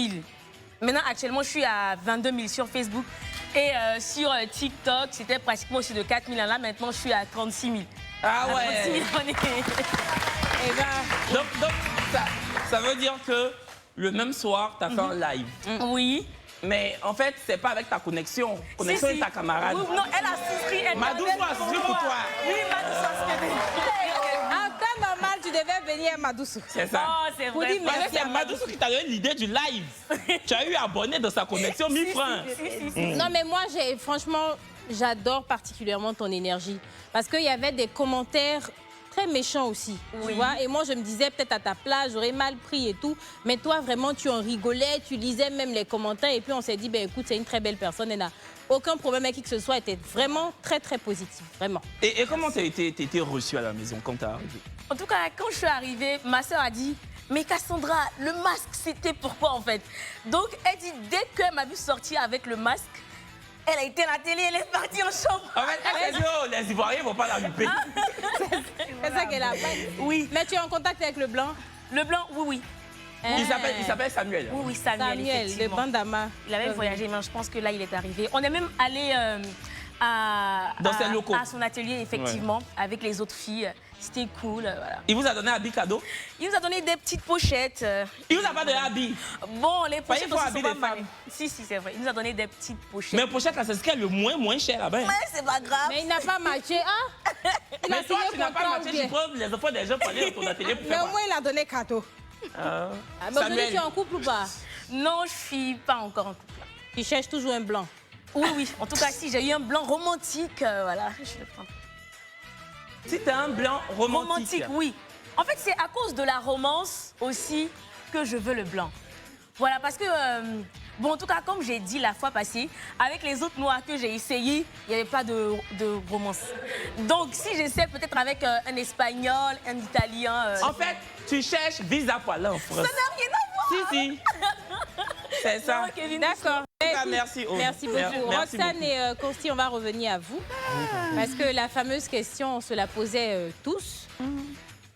Maintenant, actuellement, je suis à 22 000 sur Facebook. Et sur TikTok, c'était pratiquement aussi de 4 000. Là, maintenant, je suis à 36 000. Ah ouais. 36 000 abonnés. Et ben... Donc ça veut dire que le même soir, tu as fait un live. Oui. Mais en fait, c'est pas avec ta connexion. Connexion Si. de ta camarade. Oui, non, elle a souscrit. Madoussou a souscrit pour toi. Oui, Madoussou a souscrit. En temps normal, tu devais venir à Madoussou. C'est ça. Oh, c'est vrai. C'est Madoussou qui t'a donné l'idée du live. Tu as eu abonné dans sa connexion 1000 francs. Non, mais moi, franchement, j'adore particulièrement ton énergie. Parce qu'il y avait des commentaires très méchant aussi, tu vois. Et moi, je me disais, peut-être à ta place, j'aurais mal pris et tout. Mais toi, vraiment, tu en rigolais, tu lisais même les commentaires. Et puis, on s'est dit, ben, écoute, c'est une très belle personne. Elle n'a aucun problème avec qui que ce soit. Elle était vraiment très, très positive, vraiment. Et comment tu as été reçue à la maison quand tu es arrivée? En tout cas, quand je suis arrivée, ma soeur a dit, mais Cassandra, le masque, c'était pourquoi en fait? Donc, elle dit, dès qu'elle m'a vu sortir avec le masque, elle a été à la télé, elle est partie en chambre. En fait, elle s'est dit, oh, les Ivoiriens ne vont pas la louper. C'est ça qu'elle a fait. Oui. Mais tu es en contact avec le blanc? Le blanc, oui. Il s'appelle Samuel. Oui, Samuel, le bandama. Il avait voyagé, mais je pense que là, il est arrivé. On est même allé dans ses locaux. À son atelier, effectivement, avec les autres filles. C'était cool. Voilà. Il vous a donné un habit cadeau? Il nous a donné des petites pochettes. Il vous a pas donné un habit? Bon, les pochettes il faut aussi habiller sont des pas femmes. mal. Si, c'est vrai. Il nous a donné des petites pochettes. Mais pochette, là, c'est ce qui est le moins cher là-bas. Mais c'est pas grave. Mais il n'a pas matché, hein? Mais toi, tu n'as pas matché, tu prends les enfants des gens pour aller dans ton atelier. Mais au moins, il a donné cadeau. Mais aujourd'hui, tu es en couple ou pas? Non, je suis pas encore en couple. Tu cherches toujours un blanc? Oui. En tout cas, si j'ai eu un blanc romantique, voilà, je le prends. Si tu as un blanc romantique. Romantique, oui. En fait, c'est à cause de la romance aussi que je veux le blanc. Voilà, parce que, bon, en tout cas, comme j'ai dit la fois passée, avec les autres noirs que j'ai essayé, il n'y avait pas de romance. Donc, si j'essaie peut-être avec un Espagnol, un Italien... En fait, tu cherches visa pour aller en France. Ça n'a rien à voir. Si. C'est ça. D'accord. Merci. Merci beaucoup. Roxane et Consti, on va revenir à vous. Parce que la fameuse question, on se la posait tous.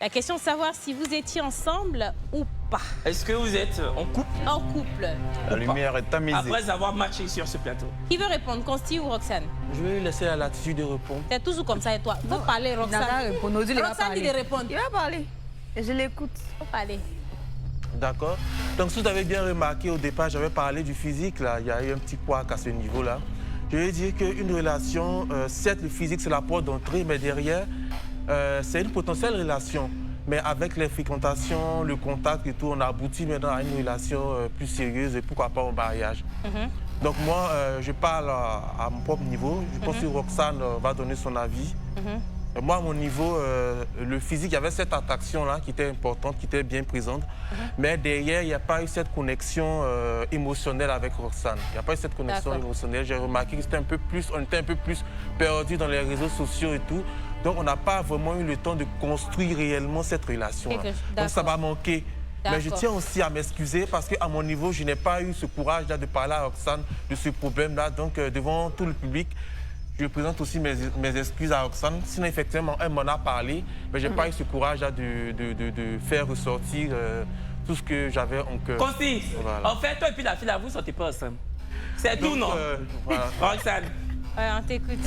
La question de savoir si vous étiez ensemble ou pas. Est-ce que vous êtes en couple? En couple. La lumière est tamisée. Après avoir matché sur ce plateau. Qui veut répondre, Consti ou Roxane? Je vais laisser la latitude de répondre. C'est toujours comme ça et toi. Faut parler, Roxane. Roxane, il répond. Il va parler. Je l'écoute. Faut parler. D'accord. Donc, si vous avez bien remarqué au départ, j'avais parlé du physique, là. Il y a eu un petit poids à ce niveau-là. Je vais dire qu'une relation, certes, le physique, c'est la porte d'entrée, mais derrière, c'est une potentielle relation. Mais avec les fréquentations, le contact et tout, on aboutit maintenant à une relation plus sérieuse et pourquoi pas au mariage. Donc, moi, je parle à mon propre niveau. Je pense que Roxane va donner son avis. Moi, à mon niveau, le physique, il y avait cette attraction-là qui était importante, qui était bien présente. Mais derrière, il n'y a pas eu cette connexion émotionnelle avec Roxane. Il n'y a pas eu cette connexion émotionnelle. J'ai remarqué que c'était un peu plus, on était un peu plus perdus dans les réseaux sociaux et tout. Donc, on n'a pas vraiment eu le temps de construire réellement cette relation-là. Donc, ça m'a manqué. Mais je tiens aussi à m'excuser parce qu'à mon niveau, je n'ai pas eu ce courage-là de parler à Roxane de ce problème-là. Donc, devant tout le public, je présente aussi mes excuses à Roxane. Sinon, effectivement, elle m'en a parlé, mais je n'ai pas eu ce courage de faire ressortir tout ce que j'avais en cœur. Consti, voilà. En fait, toi et puis la fille, là, vous ne sortez pas ensemble. C'est tout, non voilà. Roxane. Ouais, on t'écoute.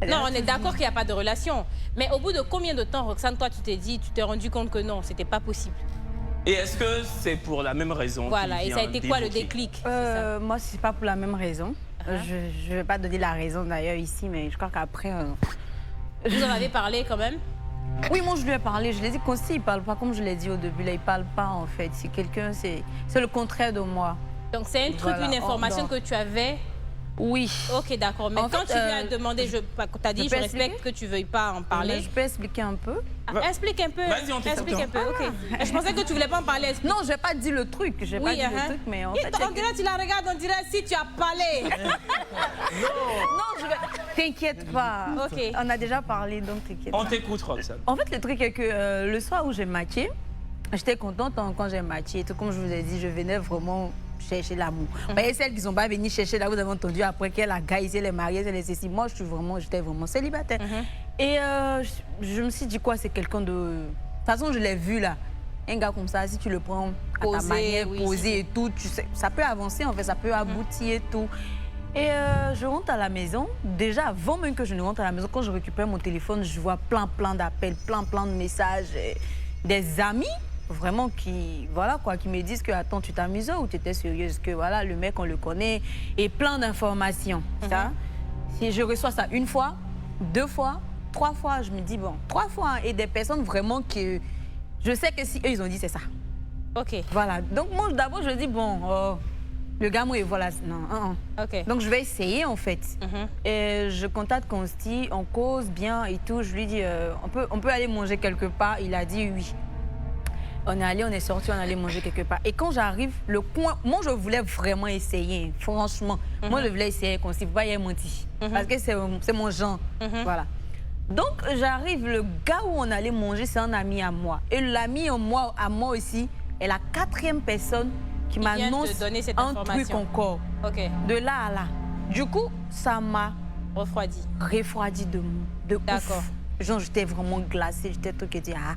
Non, on est d'accord qu'il n'y a pas de relation. Mais au bout de combien de temps, Roxane, toi, tu t'es rendu compte que non, c'était pas possible? Et est-ce que c'est pour la même raison? Voilà, et ça a été quoi le déclic? Moi, c'est pas pour la même raison. Je ne vais pas donner la raison d'ailleurs ici, mais je crois qu'après... Vous en avez parlé quand même? Oui, moi je lui ai parlé. Je lui ai dit qu'Consti, il ne parle pas comme je l'ai dit au début. Là, il ne parle pas en fait. C'est quelqu'un, c'est le contraire de moi. Donc c'est un truc, voilà. une information que tu avais? Oui. Ok, d'accord. Mais quand tu lui as demandé, tu as dit, je respecte que tu ne veuilles pas en parler. Je peux expliquer un peu? Explique un peu. Vas-y, on t'écoute. Explique un peu, ok. Je pensais que tu ne voulais pas en parler. Non, je n'ai pas dit le truc. Je n'ai pas dit le truc, mais en fait... On dirait, tu la regardes, on dirait si tu as parlé. Non, je vais... T'inquiète pas. Ok. On a déjà parlé, donc t'inquiète pas. On t'écoute, Roxane. En fait, le truc est que le soir où j'ai matché, j'étais contente quand j'ai matché. Tout comme je vous ai dit, je venais vraiment chercher l'amour. Vous voyez, celles qui ne sont pas venues chercher là, vous avez entendu après qu'elle a gaïsé les mariés, elle est ceci. Moi, j'étais vraiment célibataire. Et je me suis dit quoi, c'est quelqu'un de... De toute façon, je l'ai vu là. Un gars comme ça, si tu le prends à ta manière, posé et tout, tu sais, ça peut avancer en fait, ça peut aboutir et tout. Et je rentre à la maison. Déjà, avant même que je ne rentre à la maison, quand je récupère mon téléphone, je vois plein d'appels, plein de messages. Des amis, vraiment, qui me disent que, attends, tu t'amuses ou tu étais sérieuse, que voilà, le mec, on le connaît. Et plein d'informations. Ça, si je reçois ça une fois, 2 fois, 3 fois, je me dis, bon, 3 fois. Hein, et des personnes vraiment que je sais que si eux, ils ont dit, c'est ça. Ok. Voilà. Donc, moi, d'abord, je dis, bon... Le gars, moi, voilà, non. Ok. Donc, je vais essayer, en fait. Et je contacte Consti, on cause bien et tout. Je lui dis, on peut aller manger quelque part. Il a dit oui. On est allé, on est sorti, on allait manger quelque part. Et quand j'arrive, le coin, moi, je voulais vraiment essayer, franchement. Moi, je voulais essayer Consti, il ne faut pas y avoir menti. Parce que c'est mon genre. Voilà. Donc, j'arrive, le gars où on allait manger, c'est un ami à moi. Et l'ami à moi aussi est la 4e personne qui m'annonce un truc encore. De là à là. Du coup, ça m'a refroidi de ouf. D'accord. Genre, j'étais vraiment glacée. J'étais tout qui dit, ah,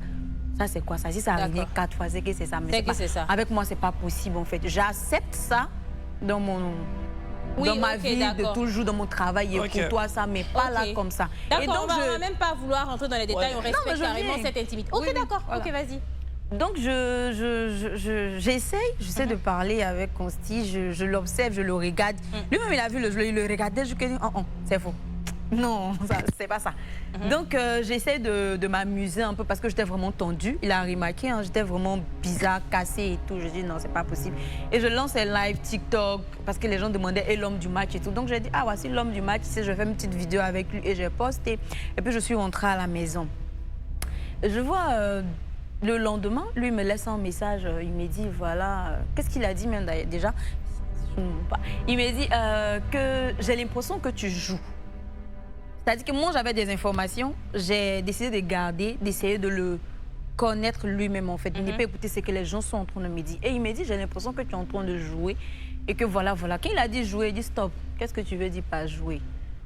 ça c'est quoi ça? Si ça arrive 4 fois, c'est que c'est ça. Mais c'est ça. Avec moi, c'est pas possible en fait. J'accepte ça dans ma vie de toujours, dans mon travail. Et pour toi, ça, mais pas là comme ça. D'accord, on va même pas vouloir rentrer dans les détails. On respecte carrément cette intimité. Ok, d'accord. Ok, vas-y. Donc, j'essaie de parler avec Consti, je l'observe, je le regarde. Lui-même, il a vu, il le regardait, je lui dis, c'est faux. Non, c'est pas ça. Donc, j'essaie de m'amuser un peu parce que j'étais vraiment tendue. Il a remarqué, j'étais vraiment bizarre, cassée et tout. Je dis, non, c'est pas possible. Et je lance un live TikTok parce que les gens demandaient, et l'homme du match et tout. Donc, j'ai dit, ah, voici l'homme du match. Je fais une petite vidéo avec lui et j'ai posté. Et puis, je suis rentrée à la maison. Je vois... le lendemain, lui me laisse un message, il me dit, voilà, qu'est-ce qu'il a dit même déjà? Il me dit que j'ai l'impression que tu joues. C'est-à-dire que moi, j'avais des informations, j'ai décidé de garder, d'essayer de le connaître lui-même en fait. Il n'est pas écouter ce que les gens sont en train de me dire. Et il me dit, j'ai l'impression que tu es en train de jouer et que voilà. Quand il a dit jouer, il dit stop, qu'est-ce que tu veux dire par jouer?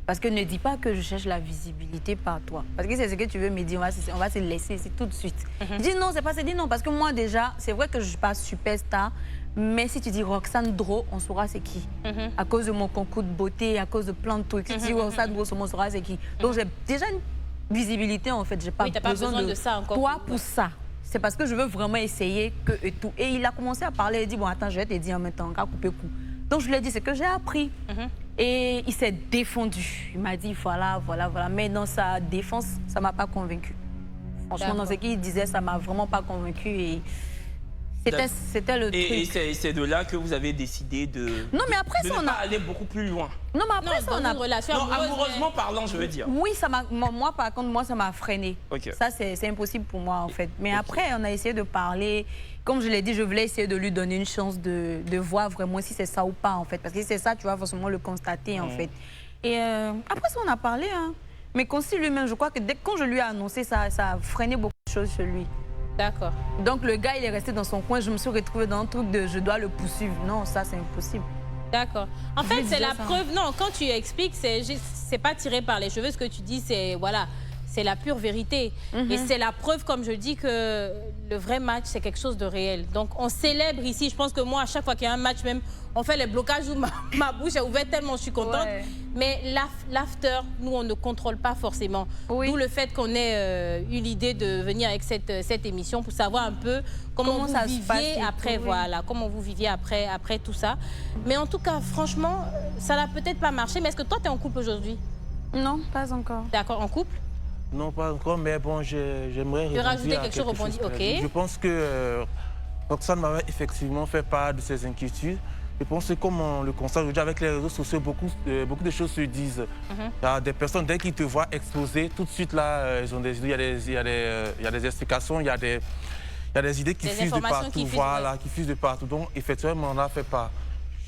Parce que ne dis pas que je cherche la visibilité par toi. Parce que c'est ce que tu veux me dire, on va se laisser ici tout de suite. Il dit non, c'est pas ça. Il dit non, parce que moi déjà, c'est vrai que je ne suis pas superstar, mais si tu dis Roxane Dro, on saura c'est qui. À cause de mon concours de beauté, à cause de plein de trucs. Si tu dis Roxane Dro, on saura c'est qui. Donc j'ai déjà une visibilité en fait. J'ai pas besoin de ça encore. Toi pour ça. C'est parce que je veux vraiment essayer que et tout. Et il a commencé à parler, il dit bon attends, je vais te dire en même temps, on va couper coup. Donc je lui ai dit, c'est que j'ai appris. Et il s'est défendu. Il m'a dit, voilà. Mais dans sa défense, ça ne m'a pas convaincu. Franchement, dans ce qu'il disait, ça ne m'a vraiment pas convaincu. Et c'était le truc. Et c'est de là que vous avez décidé de ne pas aller beaucoup plus loin. Non, mais après ça, on a... amoureusement parlant, je veux dire. Oui, moi, par contre, ça m'a freiné. Ça, c'est impossible pour moi, en fait. Mais après, on a essayé de parler. Comme je l'ai dit, je voulais essayer de lui donner une chance de voir vraiment si c'est ça ou pas, en fait. Parce que si c'est ça, tu vas forcément le constater, en fait. Et après ça, on a parlé. Mais Consti lui-même, je crois que quand je lui ai annoncé, ça a freiné beaucoup de choses chez lui. D'accord. Donc le gars, il est resté dans son coin. Je me suis retrouvée dans un truc de je dois le poursuivre. Non, ça, c'est impossible. D'accord. En fait, c'est la preuve. Non, quand tu expliques, c'est pas tiré par les cheveux. Ce que tu dis, c'est voilà. C'est la pure vérité. Et c'est la preuve, comme je dis, que le vrai match, c'est quelque chose de réel. Donc, on célèbre ici. Je pense que moi, à chaque fois qu'il y a un match, même, on fait les blocages où ma bouche est ouverte tellement je suis contente. Mais l'after, nous, on ne contrôle pas forcément. D'où le fait qu'on ait eu l'idée de venir avec cette émission pour savoir un peu comment vous viviez après, comment vous viviez après tout ça. Mais en tout cas, franchement, ça n'a peut-être pas marché. Mais est-ce que toi, tu es en couple aujourd'hui? Non, pas encore. D'accord, en couple? Non, pas encore, mais bon, j'aimerais rajouter quelque chose. Je pense que Roxane m'avait effectivement fait part de ses inquiétudes. Je pense que comme on le constate aujourd'hui avec les réseaux sociaux, beaucoup de choses se disent. Il y a des personnes, dès qu'ils te voient exploser, tout de suite là, il y a des explications, il y a des idées qui fusent de partout. Qui fusent de partout. Donc effectivement, on en a fait part.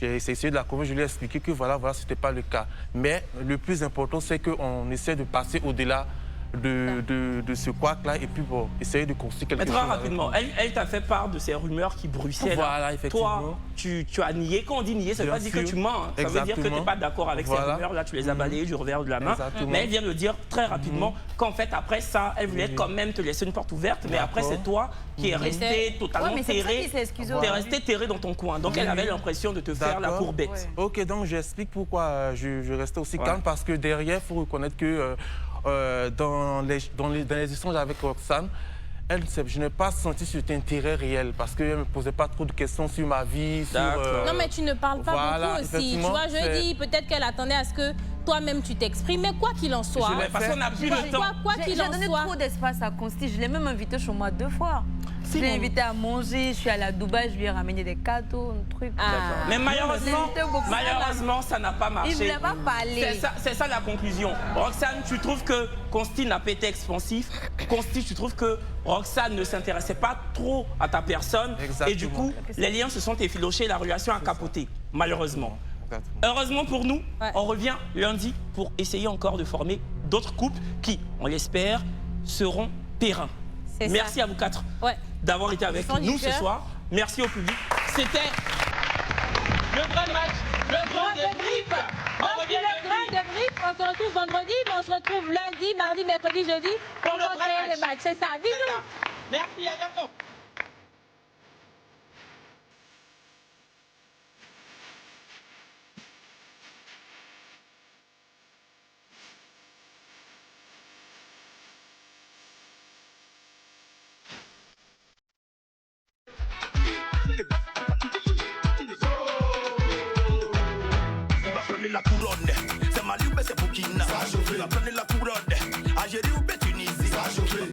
J'ai essayé de la convaincre, je lui ai expliqué que voilà, ce n'était pas le cas. Mais le plus important, c'est qu'on essaie de passer au-delà de ce couac-là et puis bon, essayer de construire quelque chose. Très rapidement, elle t'a fait part de ces rumeurs qui bruissaient. Voilà, effectivement. Toi, tu as nié. Quand on dit nier, ça ne veut pas dire que tu mens. Ça veut dire que tu n'es pas d'accord avec ces rumeurs. Là, tu les as balayées du revers de la main. Mais elle vient de dire très rapidement qu'en fait, après ça, elle voulait quand même te laisser une porte ouverte. Mais après, c'est toi qui es resté totalement terré. Tu es resté terré dans ton coin. Donc, elle avait l'impression de te faire la courbette. Ok, donc j'explique pourquoi je restais aussi calme. Parce que derrière, il faut reconnaître que dans les échanges avec Roxane, je n'ai pas senti cet intérêt réel parce qu'elle ne me posait pas trop de questions sur ma vie. Non, mais tu ne parles pas beaucoup aussi. Tu vois, je dis peut-être qu'elle attendait à ce que toi-même tu t'exprimes. Mais quoi qu'il en soit, parce qu'on n'a plus le temps. Quoi qu'il en soit, j'ai donné trop d'espace à Consti. Je l'ai même invité chez moi 2 fois. Je l'ai invité à manger, je suis allée à Dubaï, je lui ai ramené des cadeaux, un truc. Mais malheureusement, ça n'a pas marché. Il ne voulait pas parler. C'est ça la conclusion. Roxane, tu trouves que Consti n'a pas été expansif. Consti, tu trouves que Roxane ne s'intéressait pas trop à ta personne. Exactement. Et du coup, les liens se sont effilochés, la relation a capoté, malheureusement. Heureusement pour nous, on revient lundi pour essayer encore de former d'autres couples qui, on l'espère, seront pérennes. Merci à vous quatre d'avoir été avec nous ce soir. Merci au public. C'était le vrai match, le grand débrief. On se retrouve vendredi, mais on se retrouve lundi, mardi, mercredi, jeudi pour montrer les matchs. C'est ça. Bisous. Merci, à bientôt. La couronne, c'est ma libre, c'est pour qui n'a. Ça chauffe. La couronne, Algérie ou Tunisie. Ça chauffe.